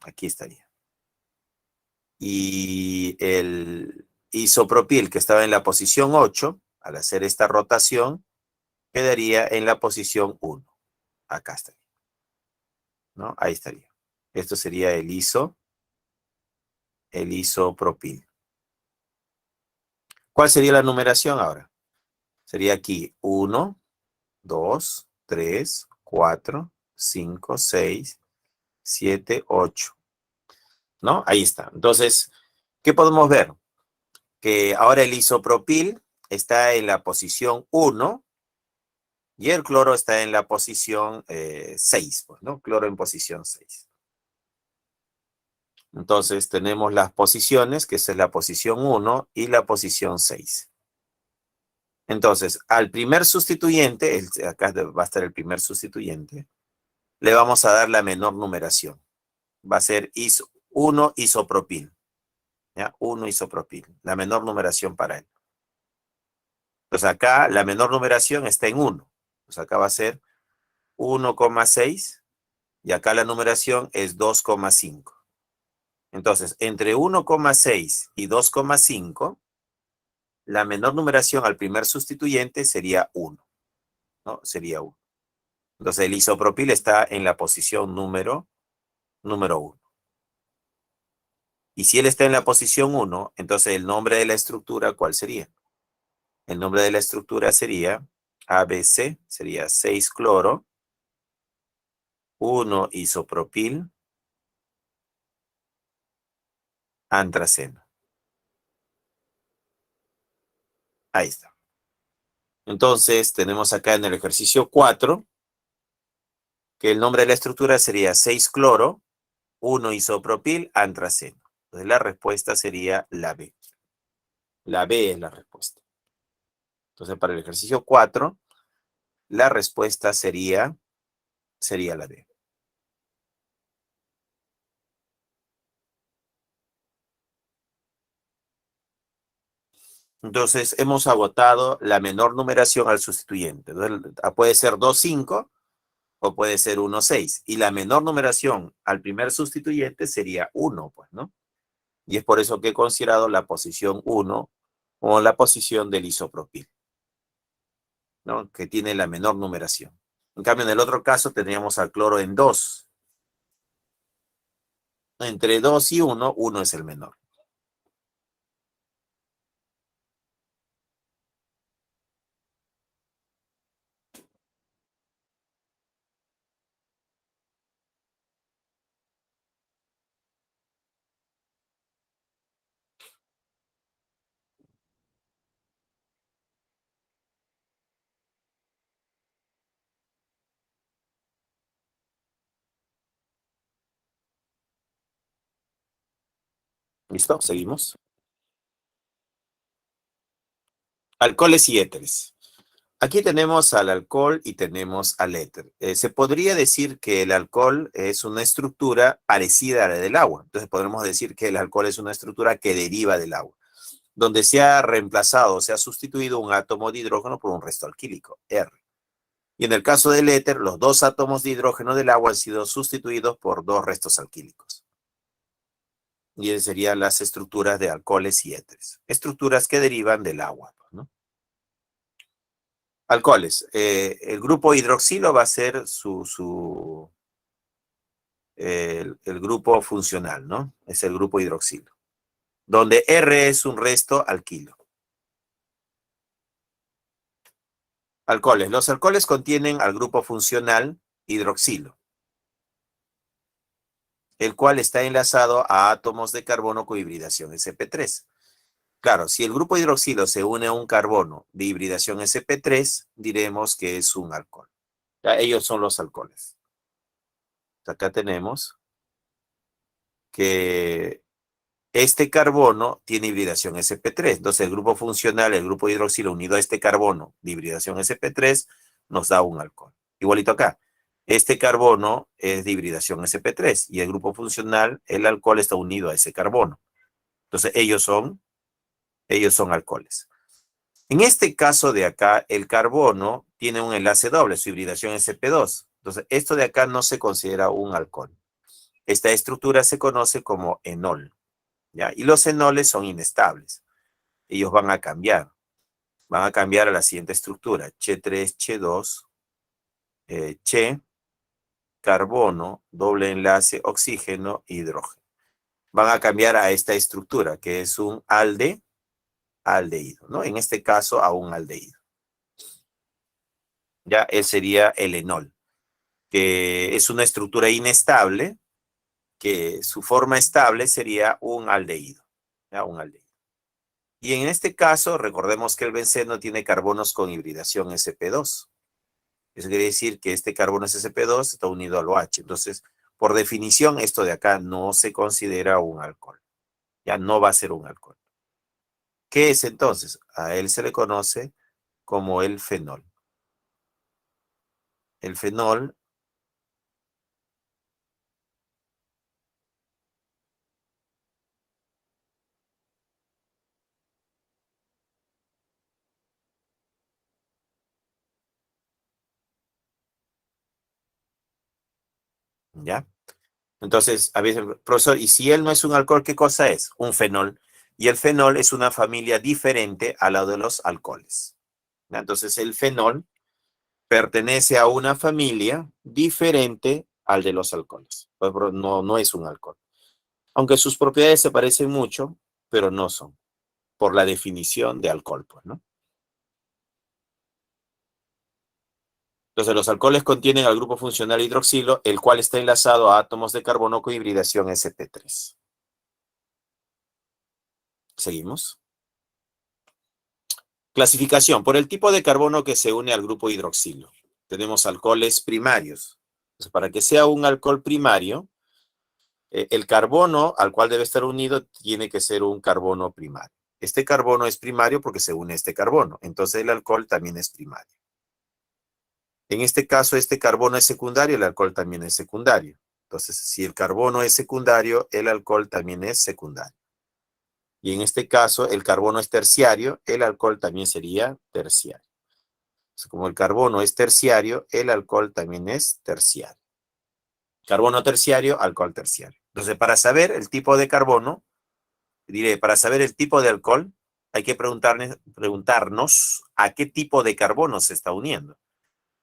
Aquí estaría. Y el isopropil que estaba en la posición 8, al hacer esta rotación, quedaría en la posición 1. Acá estaría, ¿no? Ahí estaría. Esto sería el isopropil. ¿Cuál sería la numeración ahora? Sería aquí 1, 2, 3, 4, 5, 6, 7, 8. ¿No? Ahí está. Entonces, ¿qué podemos ver? Que ahora el isopropil está en la posición 1 y el cloro está en la posición 6, pues, ¿no? Cloro en posición 6. Entonces, tenemos las posiciones, que esa es la posición 1 y la posición 6. Entonces, al primer sustituyente, acá va a estar el primer sustituyente, le vamos a dar la menor numeración. Va a ser 1 isopropil. ¿Ya? 1 isopropil, la menor numeración para él. Entonces acá la menor numeración está en 1. Entonces acá va a ser 1,6 y acá la numeración es 2,5. Entonces, entre 1,6 y 2,5, la menor numeración al primer sustituyente sería 1, ¿no? Sería 1. Entonces el isopropil está en la posición número 1. Y si él está en la posición 1, entonces el nombre de la estructura, ¿cuál sería? El nombre de la estructura sería ABC, sería 6 cloro, 1 isopropil, antraceno. Ahí está. Entonces, tenemos acá en el ejercicio 4, que el nombre de la estructura sería 6 cloro, 1 isopropil, antraceno. Entonces, la respuesta sería la B. La B es la respuesta. Entonces, para el ejercicio 4, la respuesta sería la B. Entonces, hemos agotado la menor numeración al sustituyente. Entonces, puede ser 2,5 o puede ser 1,6. Y la menor numeración al primer sustituyente sería 1, pues, ¿no? Y es por eso que he considerado la posición 1 como la posición del isopropil, ¿no? Que tiene la menor numeración. En cambio, en el otro caso tendríamos al cloro en 2. Entre 2 y 1, 1 es el menor. ¿Listo? Seguimos. Alcoholes y éteres. Aquí tenemos al alcohol y tenemos al éter. Se podría decir que el alcohol es una estructura parecida a la del agua. Entonces podremos decir que el alcohol es una estructura que deriva del agua, donde se ha reemplazado, se ha sustituido un átomo de hidrógeno por un resto alquílico, R. Y en el caso del éter, los dos átomos de hidrógeno del agua han sido sustituidos por dos restos alquílicos. Y esas serían las estructuras de alcoholes y éteres. Estructuras que derivan del agua, ¿no? Alcoholes. El grupo hidroxilo va a ser el grupo funcional, ¿no? Es el grupo hidroxilo. Donde R es un resto alquilo. Alcoholes. Los alcoholes contienen al grupo funcional hidroxilo, el cual está enlazado a átomos de carbono con hibridación sp3. Claro, si el grupo hidroxilo se une a un carbono de hibridación sp3, diremos que es un alcohol. Ya, ellos son los alcoholes. Acá tenemos que este carbono tiene hibridación sp3. Entonces, el grupo funcional, el grupo hidroxilo unido a este carbono de hibridación sp3, nos da un alcohol. Igualito acá. Este carbono es de hibridación sp3 y el grupo funcional, el alcohol está unido a ese carbono. Entonces, ellos son alcoholes. En este caso de acá, el carbono tiene un enlace doble, su hibridación sp2. Entonces, esto de acá no se considera un alcohol. Esta estructura se conoce como enol, ¿ya? Y los enoles son inestables. Ellos van a cambiar. Van a cambiar a la siguiente estructura. Ch3, Ch2, Che, carbono, doble enlace, oxígeno, hidrógeno. Van a cambiar a esta estructura, que es un aldehído, ¿no? En este caso, a un aldehído. Ya, ese sería el enol, que es una estructura inestable, que su forma estable sería un aldehído, ¿ya? Un aldehído. Y en este caso, recordemos que el benceno tiene carbonos con hibridación sp2. Eso quiere decir que este carbono sp2 está unido al OH. Entonces, por definición, esto de acá no se considera un alcohol. Ya no va a ser un alcohol. ¿Qué es entonces? A él se le conoce como el fenol. El fenol, ¿ya? Entonces, a veces, profesor, y si él no es un alcohol, ¿qué cosa es? Un fenol. Y el fenol es una familia diferente a la de los alcoholes, ¿ya? Entonces, el fenol pertenece a una familia diferente al de los alcoholes. No, no es un alcohol. Aunque sus propiedades se parecen mucho, pero no son, por la definición de alcohol, pues, ¿no? Entonces, los alcoholes contienen al grupo funcional hidroxilo, el cual está enlazado a átomos de carbono con hibridación sp3. Seguimos. Clasificación. Por el tipo de carbono que se une al grupo hidroxilo. Tenemos alcoholes primarios. Entonces, para que sea un alcohol primario, el carbono al cual debe estar unido tiene que ser un carbono primario. Este carbono es primario porque se une a este carbono. Entonces, el alcohol también es primario. En este caso, este carbono es secundario, el alcohol también es secundario. Entonces, si el carbono es secundario, el alcohol también es secundario. Y en este caso, el carbono es terciario, el alcohol también sería terciario. Entonces, como el carbono es terciario, el alcohol también es terciario. Carbono terciario, alcohol terciario. Entonces, para saber el tipo de carbono, diré, para saber el tipo de alcohol, hay que preguntarnos a qué tipo de carbono se está uniendo.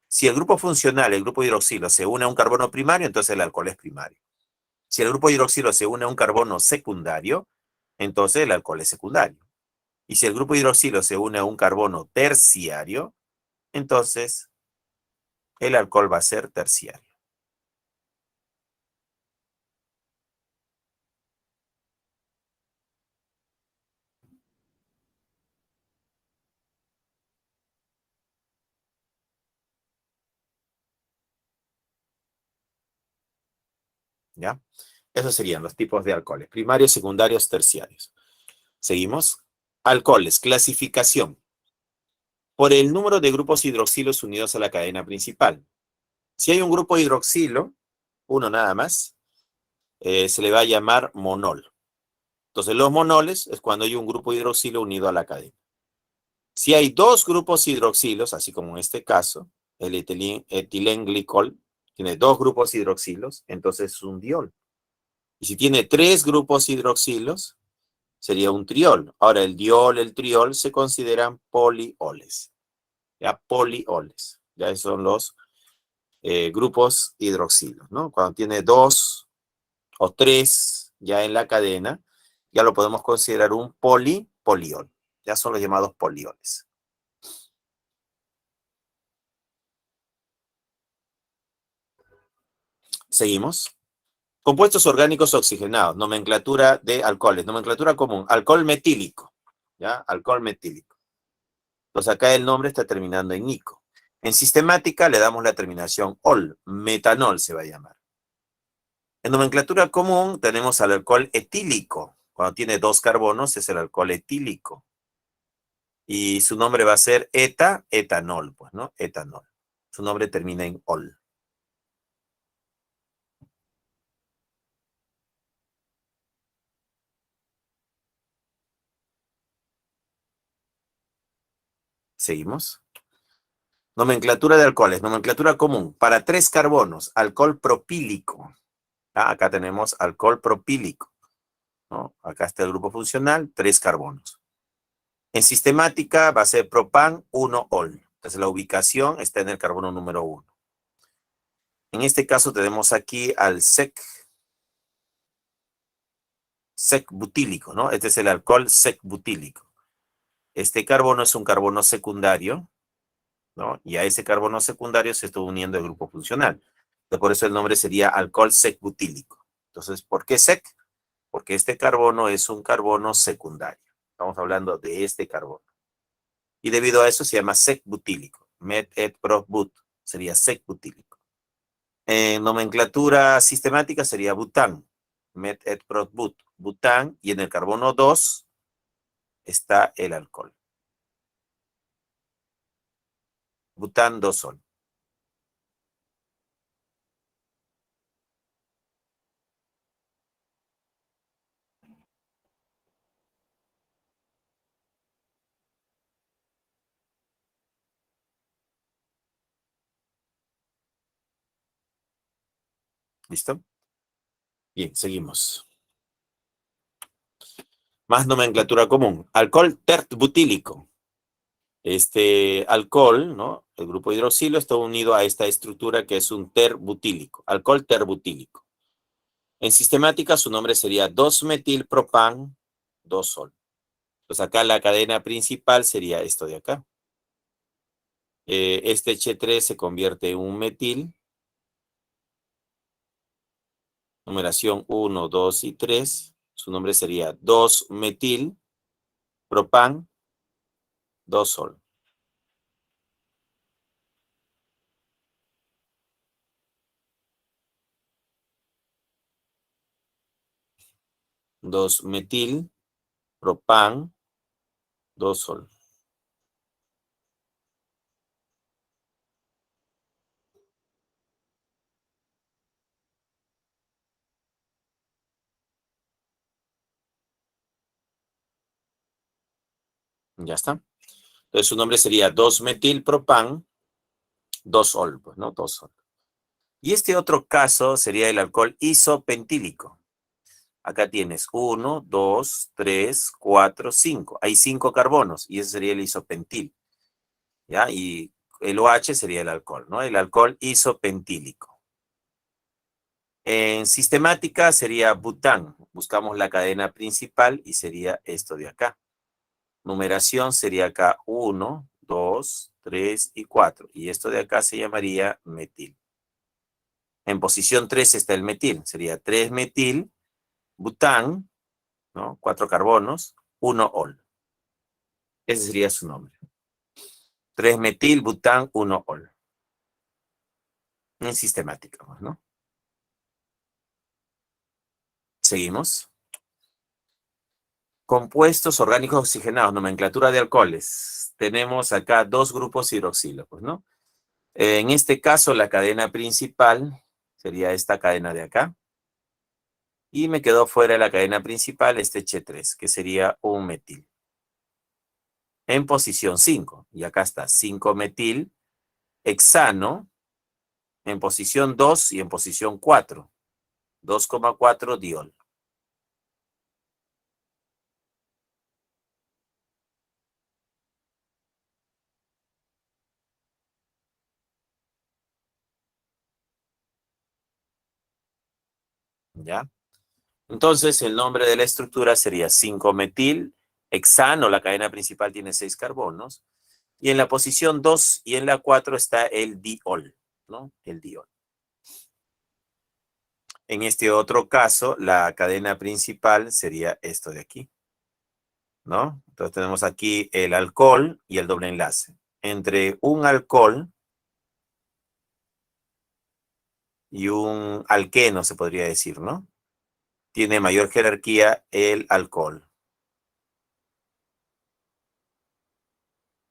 Si el grupo funcional, el grupo hidroxilo, se une a un carbono primario, entonces el alcohol es primario. Si el grupo hidroxilo se une a un carbono secundario, entonces el alcohol es secundario. Y si el grupo hidroxilo se une a un carbono terciario, entonces el alcohol va a ser terciario. ¿Ya? Esos serían los tipos de alcoholes, primarios, secundarios, terciarios. Seguimos. Alcoholes, clasificación. Por el número de grupos hidroxilos unidos a la cadena principal. Si hay un grupo hidroxilo, uno nada más, se le va a llamar monol. Entonces, los monoles es cuando hay un grupo hidroxilo unido a la cadena. Si hay dos grupos hidroxilos, así como en este caso, el etilenglicol tiene dos grupos hidroxilos, entonces es un diol. Y si tiene tres grupos hidroxilos, sería un triol. Ahora, el diol, el triol se consideran polioles. Ya, polioles. Ya son los grupos hidroxilos, ¿no? Cuando tiene dos o tres ya en la cadena, ya lo podemos considerar un poliol. Ya son los llamados polioles. Seguimos. Compuestos orgánicos oxigenados, nomenclatura de alcoholes, nomenclatura común, alcohol metílico, ¿ya? Alcohol metílico. Entonces acá el nombre está terminando en ico. En sistemática le damos la terminación ol, metanol se va a llamar. En nomenclatura común tenemos al alcohol etílico. Cuando tiene dos carbonos es el alcohol etílico. Y su nombre va a ser etanol, pues, ¿no? Etanol. Su nombre termina en ol. Seguimos. Nomenclatura de alcoholes, nomenclatura común. Para tres carbonos, alcohol propílico. Ah, acá tenemos alcohol propílico, ¿no? Acá está el grupo funcional, tres carbonos. En sistemática va a ser propan 1-ol. Entonces la ubicación está en el carbono número 1. En este caso tenemos aquí al sec-butílico, ¿no? Este es el alcohol sec-butílico. Este carbono es un carbono secundario, ¿no? Y a ese carbono secundario se está uniendo el grupo funcional. Entonces, por eso el nombre sería alcohol sec-butílico. Entonces, ¿por qué sec? Porque este carbono es un carbono secundario. Estamos hablando de este carbono. Y debido a eso se llama sec-butílico. Met-et-prop-but sería sec-butílico. En nomenclatura sistemática sería bután. Met-et-prop-but. Bután, y en el carbono 2 está el alcohol. Bután 2-ol. ¿Listo? Bien, seguimos. Más nomenclatura común. Alcohol tert-butílico. Este alcohol, ¿no? El grupo hidroxilo está unido a esta estructura que es un terbutílico. Alcohol terbutílico. En sistemática su nombre sería 2-metilpropan 2-ol. Pues acá la cadena principal sería esto de acá. Este H3 se convierte en un metil. Numeración 1, 2 y 3. Su nombre sería 2-metil propan 2-ol. Dos metil propan 2-ol. Ya está. Entonces su nombre sería 2-metilpropan 2-ol, pues, ¿no? 2-ol. Y este otro caso sería el alcohol isopentílico. Acá tienes 1, 2, 3, 4, 5. Hay 5 carbonos y ese sería el isopentil. ¿Ya? Y el OH sería el alcohol, ¿no? El alcohol isopentílico. En sistemática sería bután. Buscamos la cadena principal y sería esto de acá. Numeración sería acá 1, 2, 3 y 4. Y esto de acá se llamaría metil. En posición 3 está el metil. Sería 3-metil, bután, ¿no? 4 carbonos, 1-ol. Ese sería su nombre. 3-metil, bután, 1-ol. En sistemática, ¿no? Seguimos. Compuestos orgánicos oxigenados, nomenclatura de alcoholes. Tenemos acá dos grupos hidroxílicos, ¿no? En este caso, la cadena principal sería esta cadena de acá. Y me quedó fuera de la cadena principal este H3, que sería un metil. En posición 5. Y acá está 5-metil hexano en posición 2 y en posición 4. 2,4 diol. ¿Ya? Entonces, el nombre de la estructura sería 5-metil hexano. La cadena principal tiene 6 carbonos. Y en la posición 2 y en la 4 está el diol, ¿no? El diol. En este otro caso, la cadena principal sería esto de aquí, ¿no? Entonces tenemos aquí el alcohol y el doble enlace. Entre un alcohol y un alqueno, se podría decir, ¿no? Tiene mayor jerarquía el alcohol.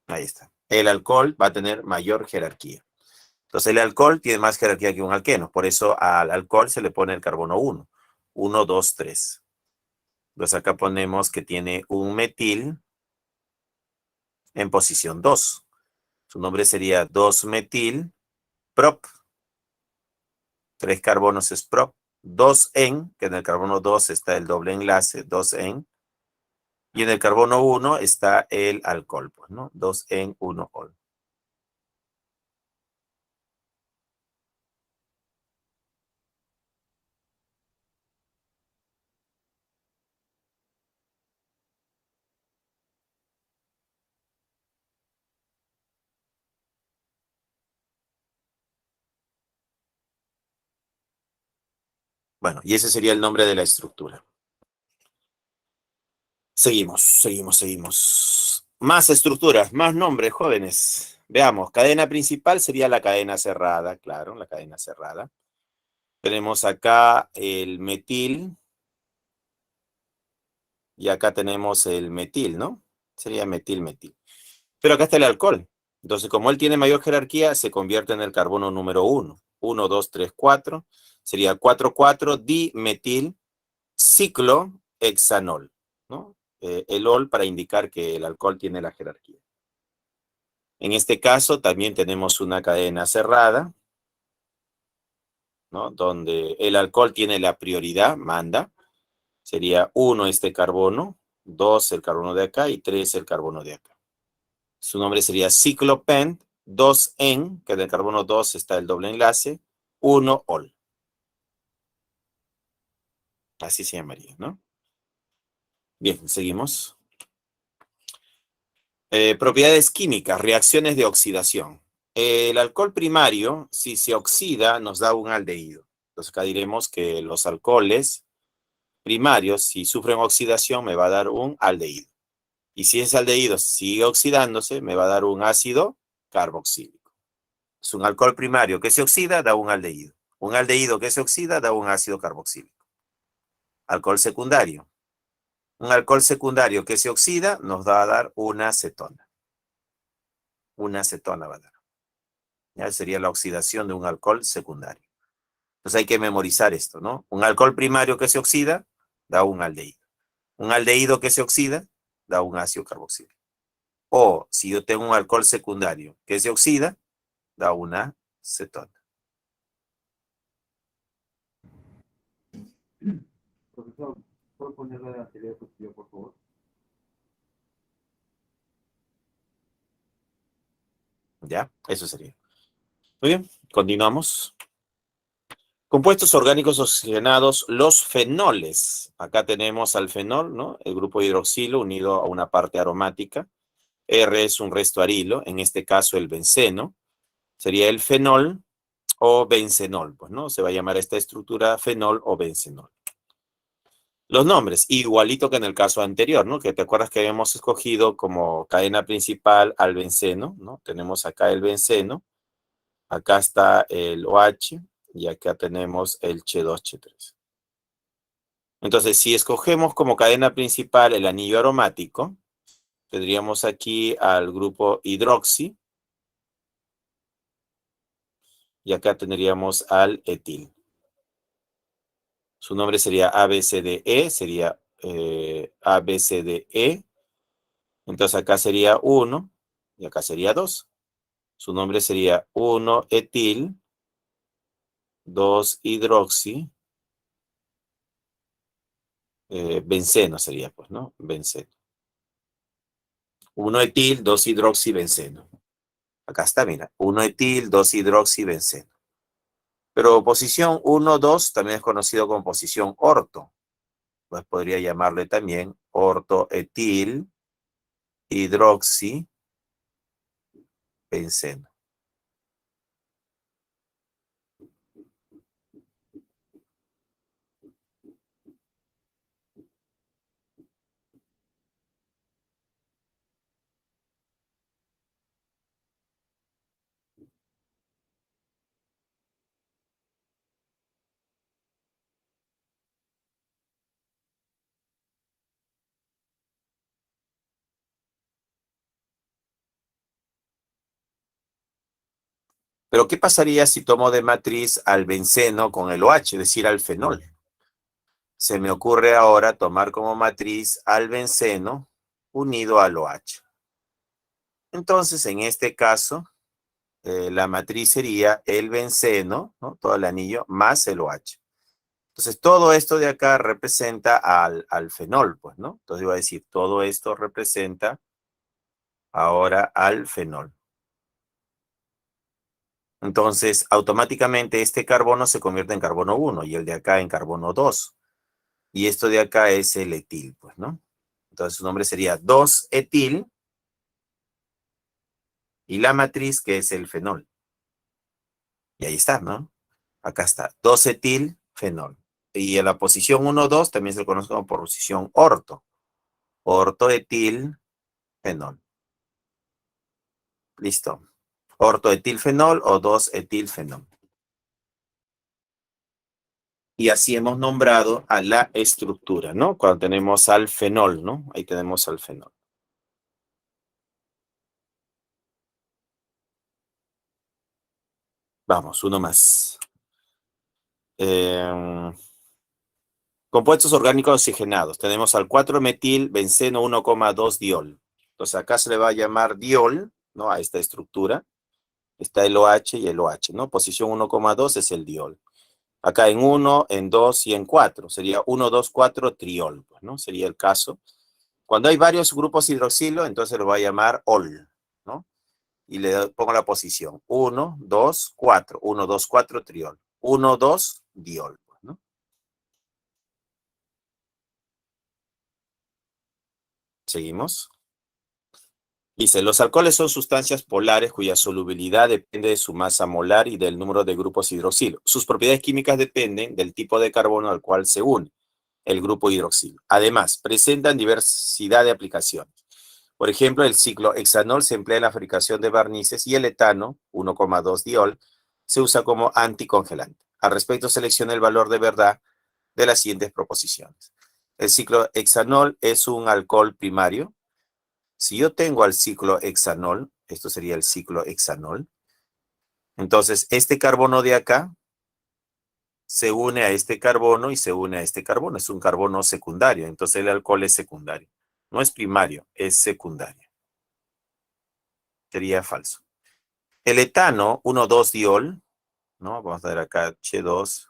Ahí está. El alcohol va a tener mayor jerarquía. Entonces el alcohol tiene más jerarquía que un alqueno. Por eso al alcohol se le pone el carbono 1. 1, 2, 3. Entonces acá ponemos que tiene un metil en posición 2. Su nombre sería 2-metil prop. 3 carbonos es prop. 2-en, que en el carbono 2 está el doble enlace, 2-en. Y en el carbono 1 está el alcohol, pues, ¿no? 2-en, 1-ol. Bueno, y ese sería el nombre de la estructura. Seguimos. Más estructuras, más nombres, jóvenes. Veamos, cadena principal sería la cadena cerrada, claro, la cadena cerrada. Tenemos acá el metil y acá tenemos el metil, ¿no? Sería metil. Pero acá está el alcohol. Entonces, como él tiene mayor jerarquía, se convierte en el carbono número 1. 1, 2, 3, 4. Sería 4,4 dimetil ciclohexanol, ¿no? El ol para indicar que el alcohol tiene la jerarquía. En este caso también tenemos una cadena cerrada, ¿no? Donde el alcohol tiene la prioridad, manda. Sería 1 este carbono, 2 el carbono de acá y 3 el carbono de acá. Su nombre sería ciclopent, 2-en, que del carbono 2 está el doble enlace, 1-ol. Así se llamaría, ¿no? Bien, seguimos. Propiedades químicas, reacciones de oxidación. El alcohol primario, si se oxida, nos da un aldehído. Entonces acá diremos que los alcoholes primarios, si sufren oxidación, me va a dar un aldehído. Y si ese aldehído sigue oxidándose, me va a dar un ácido carboxílico. Es un alcohol primario que se oxida, da un aldehído. Un aldehído que se oxida, da un ácido carboxílico. Alcohol secundario. Un alcohol secundario que se oxida, nos va a dar una acetona. Una acetona va a dar. Ya sería la oxidación de un alcohol secundario. Entonces hay que memorizar esto, ¿no? Un alcohol primario que se oxida, da un aldehído. Un aldehído que se oxida, da un ácido carboxílico. O si yo tengo un alcohol secundario que se oxida, da una cetona. Profesor, ¿puedo ponerle la teoría positiva, por favor? ¿Ya? Eso sería. Muy bien, continuamos. Compuestos orgánicos oxigenados, los fenoles. Acá tenemos al fenol, ¿no? El grupo hidroxilo unido a una parte aromática. R es un resto arilo, en este caso el benceno. Sería el fenol o bencenol, pues, ¿no? Se va a llamar esta estructura fenol o bencenol. Los nombres, igualito que en el caso anterior, ¿no? Que te acuerdas que habíamos escogido como cadena principal al benceno, ¿no? Tenemos acá el benceno, acá está el OH y acá tenemos el H2, H3. Entonces, si escogemos como cadena principal el anillo aromático, tendríamos aquí al grupo hidroxi y acá tendríamos al etil. Su nombre sería ABCDE, sería ABCDE. Entonces acá sería 1 y acá sería 2. Su nombre sería 1 etil, 2 hidroxi, benceno sería, pues, ¿no? Benceno. 1 etil, 2 hidroxi, benceno. Acá está, mira, 1 etil, 2 hidroxi, benceno. Pero posición 1, 2 también es conocido como posición orto. Pues podría llamarle también orto etil, hidroxi, benceno. Pero ¿qué pasaría si tomo de matriz al benceno con el OH, es decir, al fenol? Se me ocurre ahora tomar como matriz al benceno unido al OH. Entonces, en este caso, la matriz sería el benceno, ¿no? Todo el anillo, más el OH. Entonces, todo esto de acá representa al fenol, pues, ¿no? Entonces, iba a decir, todo esto representa ahora al fenol. Entonces, automáticamente este carbono se convierte en carbono 1 y el de acá en carbono 2. Y esto de acá es el etil, pues, ¿no? Entonces, su nombre sería 2-etil y la matriz que es el fenol. Y ahí está, ¿no? Acá está, 2-etil, fenol. Y en la posición 1-2 también se le conoce como posición orto. Ortoetil, fenol. Listo. Ortoetilfenol o 2-etilfenol. Y así hemos nombrado a la estructura, ¿no? Cuando tenemos al fenol, ¿no? Ahí tenemos al fenol. Vamos, uno más. Compuestos orgánicos oxigenados. Tenemos al 4-metil benceno 1,2 diol. Entonces acá se le va a llamar diol, ¿no? A esta estructura. Está el OH y el OH, ¿no? Posición 1,2 es el diol. Acá en 1, en 2 y en 4. Sería 1, 2, 4 triol, pues, ¿no? Sería el caso. Cuando hay varios grupos hidroxilo, entonces lo voy a llamar ol, ¿no? Y le pongo la posición. 1, 2, 4. 1, 2, 4 triol. 1, 2 diol, pues, ¿no? Seguimos. Dice, los alcoholes son sustancias polares cuya solubilidad depende de su masa molar y del número de grupos hidroxilo. Sus propiedades químicas dependen del tipo de carbono al cual se une el grupo hidroxilo. Además, presentan diversidad de aplicaciones. Por ejemplo, el ciclohexanol se emplea en la fabricación de barnices y el etano, 1,2 diol, se usa como anticongelante. Al respecto, selecciona el valor de verdad de las siguientes proposiciones. El ciclohexanol es un alcohol primario. Si yo tengo al ciclohexanol, esto sería el ciclohexanol, entonces este carbono de acá se une a este carbono y se une a este carbono. Es un carbono secundario, entonces el alcohol es secundario. No es primario, es secundario. Sería falso. El etano, 1,2-diol, ¿no? Vamos a ver acá H2,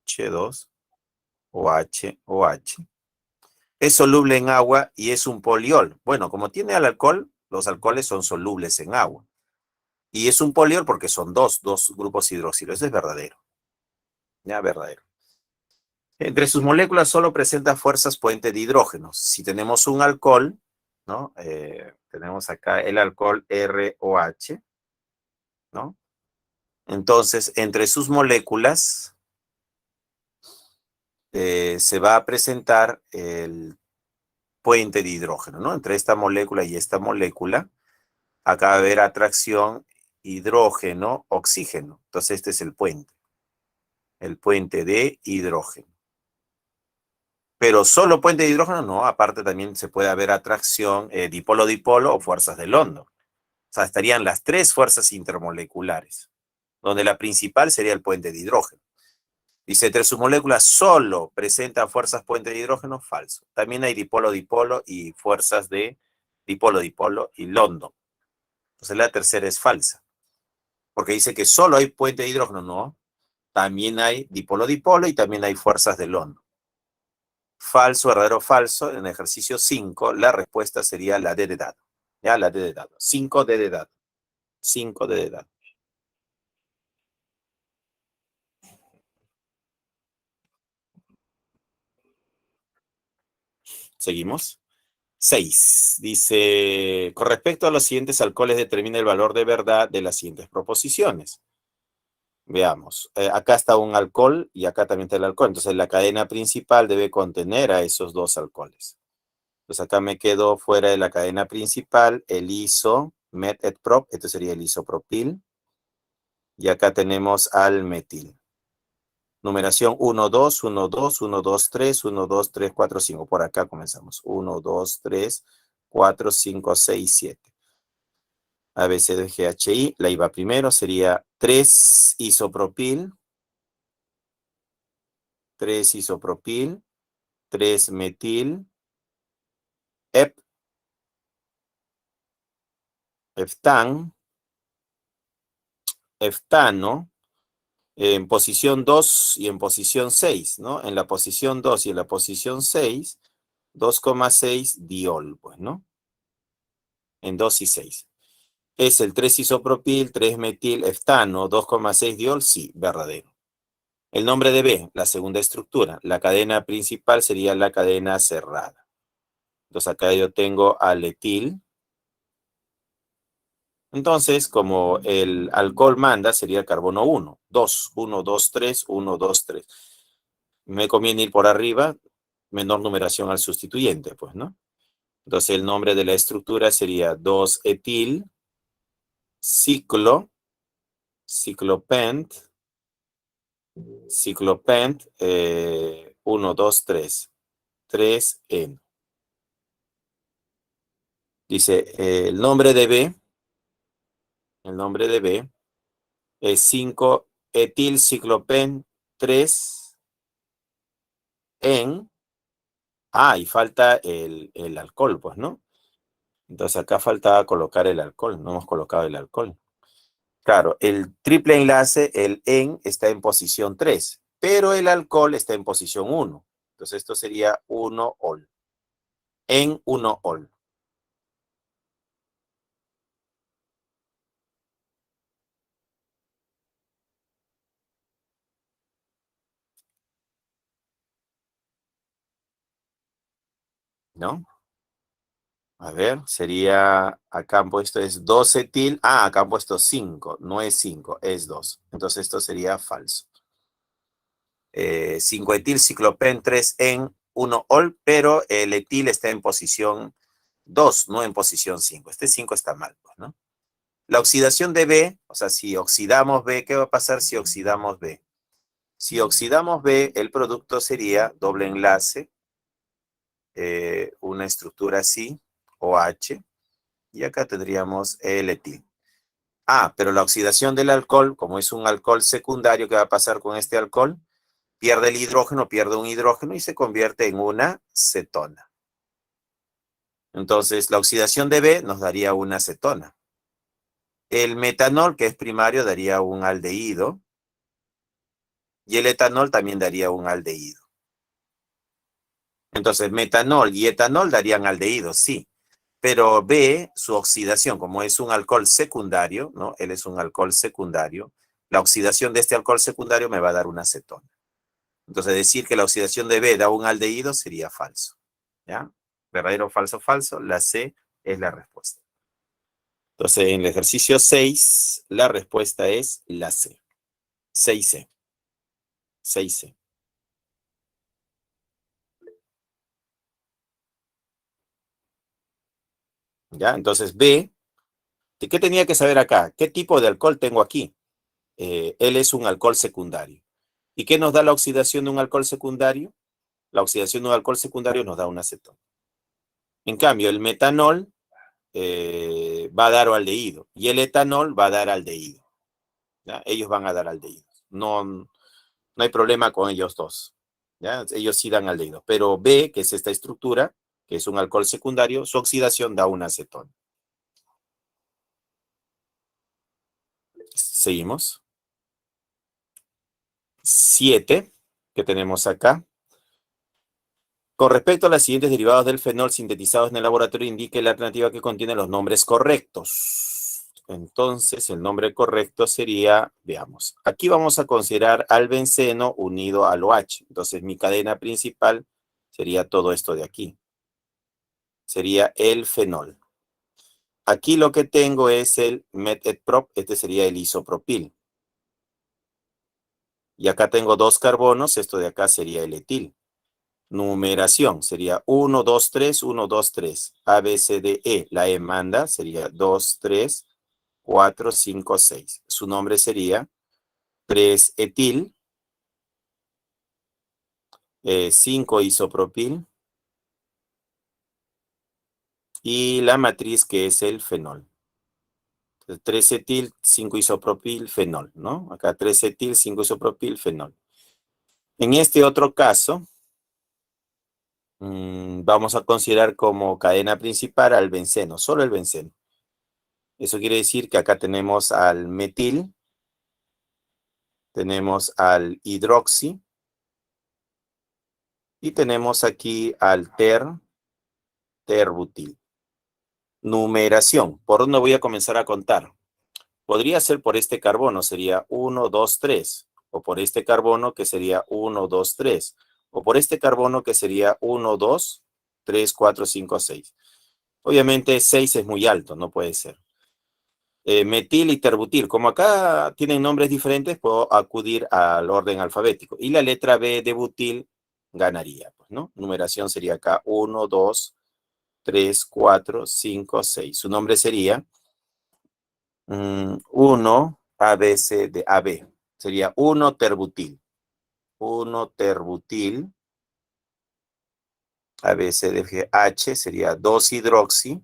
H2, OH, OH. Es soluble en agua y es un poliol. Bueno, como tiene al alcohol, los alcoholes son solubles en agua. Y es un poliol porque son dos grupos hidroxilo. Eso es verdadero. Ya, verdadero. Entre sus moléculas solo presenta fuerzas puente de hidrógenos. Si tenemos un alcohol, ¿no? Tenemos acá el alcohol ROH, ¿no? Entonces, entre sus moléculas se va a presentar el puente de hidrógeno, ¿no? Entre esta molécula y esta molécula, acá va a haber atracción hidrógeno-oxígeno. Entonces, este es el puente de hidrógeno. Pero solo puente de hidrógeno, no. Aparte también se puede haber atracción dipolo-dipolo o fuerzas de London. O sea, estarían las tres fuerzas intermoleculares, donde la principal sería el puente de hidrógeno. Dice, entre sus moléculas solo presentan fuerzas puente de hidrógeno, falso. También hay dipolo-dipolo y fuerzas de dipolo-dipolo y London. Entonces la tercera es falsa, porque dice que solo hay puente de hidrógeno, no. También hay dipolo-dipolo y también hay fuerzas de London. Falso, verdadero, falso. En el ejercicio 5, la respuesta sería la D de dado. Ya, la D de dado. 5D de dado. 5D de dado. Seguimos. 6. Dice, con respecto a los siguientes alcoholes, determina el valor de verdad de las siguientes proposiciones. Veamos. Acá está un alcohol y acá también está el alcohol. Entonces, la cadena principal debe contener a esos dos alcoholes. Pues acá me quedo fuera de la cadena principal el iso, met et prop, esto sería el isopropil. Y acá tenemos al metil. Numeración 1, 2, 1, 2, 1, 2, 3, 1, 2, 3, 4, 5. Por acá comenzamos. 1, 2, 3, 4, 5, 6, 7. A, B, C, D, G, H, I. La IVA primero sería 3 isopropil, 3 isopropil, 3 metil, heptán, heftano, en posición 2 y en posición 6, ¿no? En la posición 2 y en la posición 6, 2,6 diol, pues, ¿no? En 2 y 6. ¿Es el 3-isopropil, 3-metil, heftano, 2,6 diol? Sí, verdadero. El nombre de B, la segunda estructura. La cadena principal sería la cadena cerrada. Entonces acá yo tengo al etil. Entonces, como el alcohol manda, sería el carbono 1. 2, 1, 2, 3, 1, 2, 3. Me conviene ir por arriba, menor numeración al sustituyente, pues, ¿no? Entonces el nombre de la estructura sería 2-etil, ciclopent, 1, 2, 3, 3N. Dice, el nombre de B es 5-etilciclopen 3 en. Ah, y falta el alcohol, pues, ¿no? Entonces acá faltaba colocar el alcohol, no hemos colocado el alcohol. Claro, el triple enlace, el en, está en posición 3, pero el alcohol está en posición 1. Entonces esto sería 1-ol. En 1-ol. ¿No? A ver, sería, acá han puesto es 2-etil. Ah, acá han puesto 5, no es 5, es 2. Entonces esto sería falso. 5-etilciclopen 3 en 1-ol, pero el etil está en posición 2, no en posición 5. Este 5 está mal, pues, ¿no? La oxidación de B, o sea, si oxidamos B, ¿qué va a pasar si oxidamos B? Si oxidamos B, el producto sería doble enlace, una estructura así, OH, y acá tendríamos el etil. Ah, pero la oxidación del alcohol, como es un alcohol secundario, ¿qué va a pasar con este alcohol? Pierde el hidrógeno, pierde un hidrógeno y se convierte en una cetona. Entonces, la oxidación de B nos daría una cetona. El metanol, que es primario, daría un aldehído. Y el etanol también daría un aldehído. Entonces, metanol y etanol darían aldehídos, sí. Pero B, su oxidación, como es un alcohol secundario, ¿no? Él es un alcohol secundario. La oxidación de este alcohol secundario me va a dar una cetona. Entonces, decir que la oxidación de B da un aldehído sería falso. ¿Ya? Verdadero, falso, falso. La C es la respuesta. Entonces, en el ejercicio 6, la respuesta es la C. 6C. 6C. ¿Ya? Entonces, B, ¿qué tenía que saber acá? ¿Qué tipo de alcohol tengo aquí? Él es un alcohol secundario. ¿Y qué nos da la oxidación de un alcohol secundario? La oxidación de un alcohol secundario nos da un acetón. En cambio, el metanol va a dar aldehído y el etanol va a dar aldehído. ¿Ya? Ellos van a dar aldehído. No hay problema con ellos dos. ¿Ya? Ellos sí dan aldehído. Pero B, que es esta estructura, que es un alcohol secundario, su oxidación da un acetón. Seguimos. 7, que tenemos acá. Con respecto a los siguientes derivados del fenol sintetizados en el laboratorio, indique la alternativa que contiene los nombres correctos. Entonces, el nombre correcto sería, veamos, aquí vamos a considerar al benceno unido al OH. Entonces, mi cadena principal sería todo esto de aquí. Sería el fenol. Aquí lo que tengo es el metetprop, este sería el isopropil. Y acá tengo dos carbonos, esto de acá sería el etil. Numeración sería 1, 2, 3, 1, 2, 3. A, B, C, D, E. La E manda sería 2, 3, 4, 5, 6. Su nombre sería 3-etil, 5-isopropil y la matriz que es el fenol. 3-etil, 5-isopropil, fenol, ¿no? Acá 3-etil, 5-isopropil, fenol. En este otro caso, vamos a considerar como cadena principal al benceno, solo el benceno. Eso quiere decir que acá tenemos al metil, tenemos al hidroxi y tenemos aquí al terbutil. Numeración. ¿Por dónde voy a comenzar a contar? Podría ser por este carbono, sería 1, 2, 3. O por este carbono que sería 1, 2, 3. O por este carbono que sería 1, 2, 3, 4, 5, 6. Obviamente 6 es muy alto, no puede ser. Metil y terbutil. Como acá tienen nombres diferentes, puedo acudir al orden alfabético. Y la letra B de butil ganaría, pues, ¿no? Numeración sería acá 1, 2, 3, 4, 5, 6. Su nombre sería 1 ABC de AB. Sería 1 terbutil. 1 terbutil. ABC de H sería 2 hidroxi.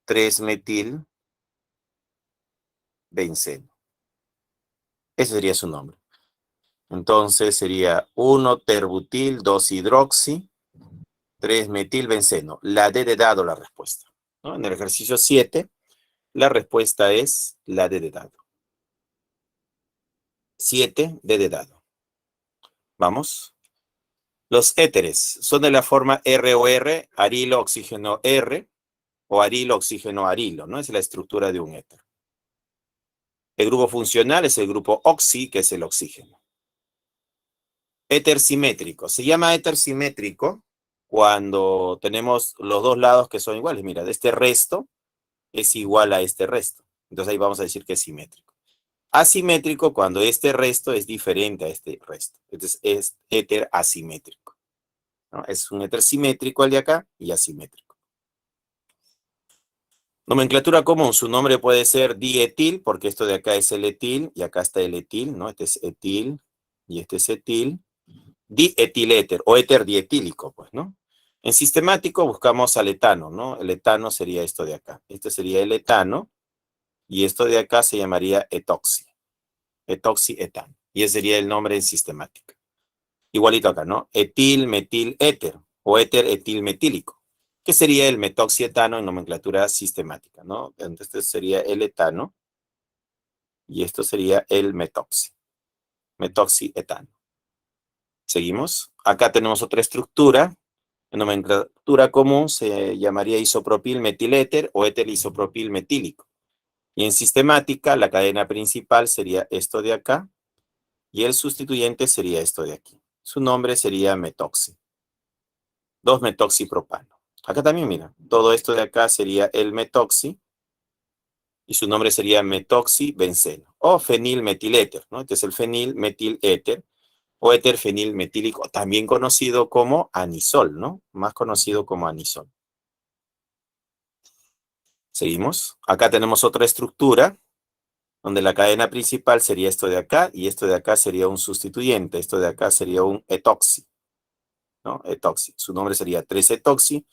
3 metil. Benceno. Ese sería su nombre. Entonces sería 1 terbutil, 2 hidroxi, 3 metilbenceno. La D de dado la respuesta, ¿no? En el ejercicio 7, la respuesta es la D de dado. 7, D de dado. Vamos. Los éteres son de la forma ROR, arilo, oxígeno R, o arilo, oxígeno, arilo, ¿no? Es la estructura de un éter. El grupo funcional es el grupo oxi, que es el oxígeno. Éter simétrico. Se llama éter simétrico cuando tenemos los dos lados que son iguales. Mira, de este resto es igual a este resto. Entonces ahí vamos a decir que es simétrico. Asimétrico cuando este resto es diferente a este resto. Entonces es éter asimétrico, ¿no? Es un éter simétrico el de acá y asimétrico. Nomenclatura común. Su nombre puede ser dietil, porque esto de acá es el etil y acá está el etil, ¿no? Este es etil y este es etil. Dietiléter o éter dietílico, pues, ¿no? En sistemático buscamos al etano, ¿no? El etano sería esto de acá. Este sería el etano y esto de acá se llamaría etoxi. Etoxi-etano. Y ese sería el nombre en sistemática. Igualito acá, ¿no? Etil, metil, éter o éter etil metílico, que sería el metoxietano en nomenclatura sistemática, ¿no? Entonces este sería el etano y esto sería el metoxi. Metoxietano. Seguimos. Acá tenemos otra estructura. En nomenclatura común se llamaría isopropil metiléter o éter isopropil metílico. Y en sistemática, la cadena principal sería esto de acá y el sustituyente sería esto de aquí. Su nombre sería metoxi. 2-metoxipropano. Acá también, mira, todo esto de acá sería el metoxi y su nombre sería metoxibenceno o fenilmetiléter, ¿no? Este es el fenilmetiléter o éter fenilmetílico, también conocido como anisol, ¿no? Más conocido como anisol. Seguimos. Acá tenemos otra estructura donde la cadena principal sería esto de acá, y esto de acá sería un sustituyente, esto de acá sería un etoxi, ¿no? Etoxi, su nombre sería 3-etoxi,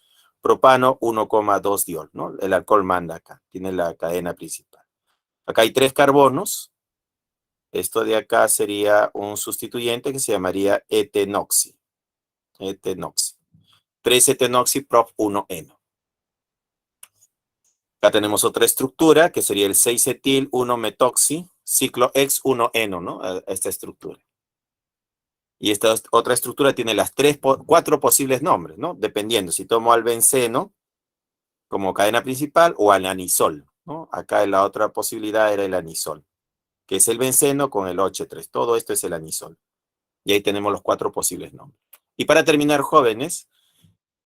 propano 1,2 diol, ¿no? El alcohol manda acá, tiene la cadena principal. Acá hay 3 carbonos, esto de acá sería un sustituyente que se llamaría etenoxi, etenoxi. 3-etenoxi prop 1-eno. Acá tenemos otra estructura que sería el 6-etil 1-metoxi, ciclo X1-eno, ¿no? Esta estructura. Y esta otra estructura tiene las 4 posibles nombres, ¿no? Dependiendo si tomo al benceno como cadena principal o al anisol, ¿no? Acá la otra posibilidad era el anisol, que es el benceno con el OH3. Todo esto es el anisol. Y ahí tenemos los 4 posibles nombres. Y para terminar, jóvenes,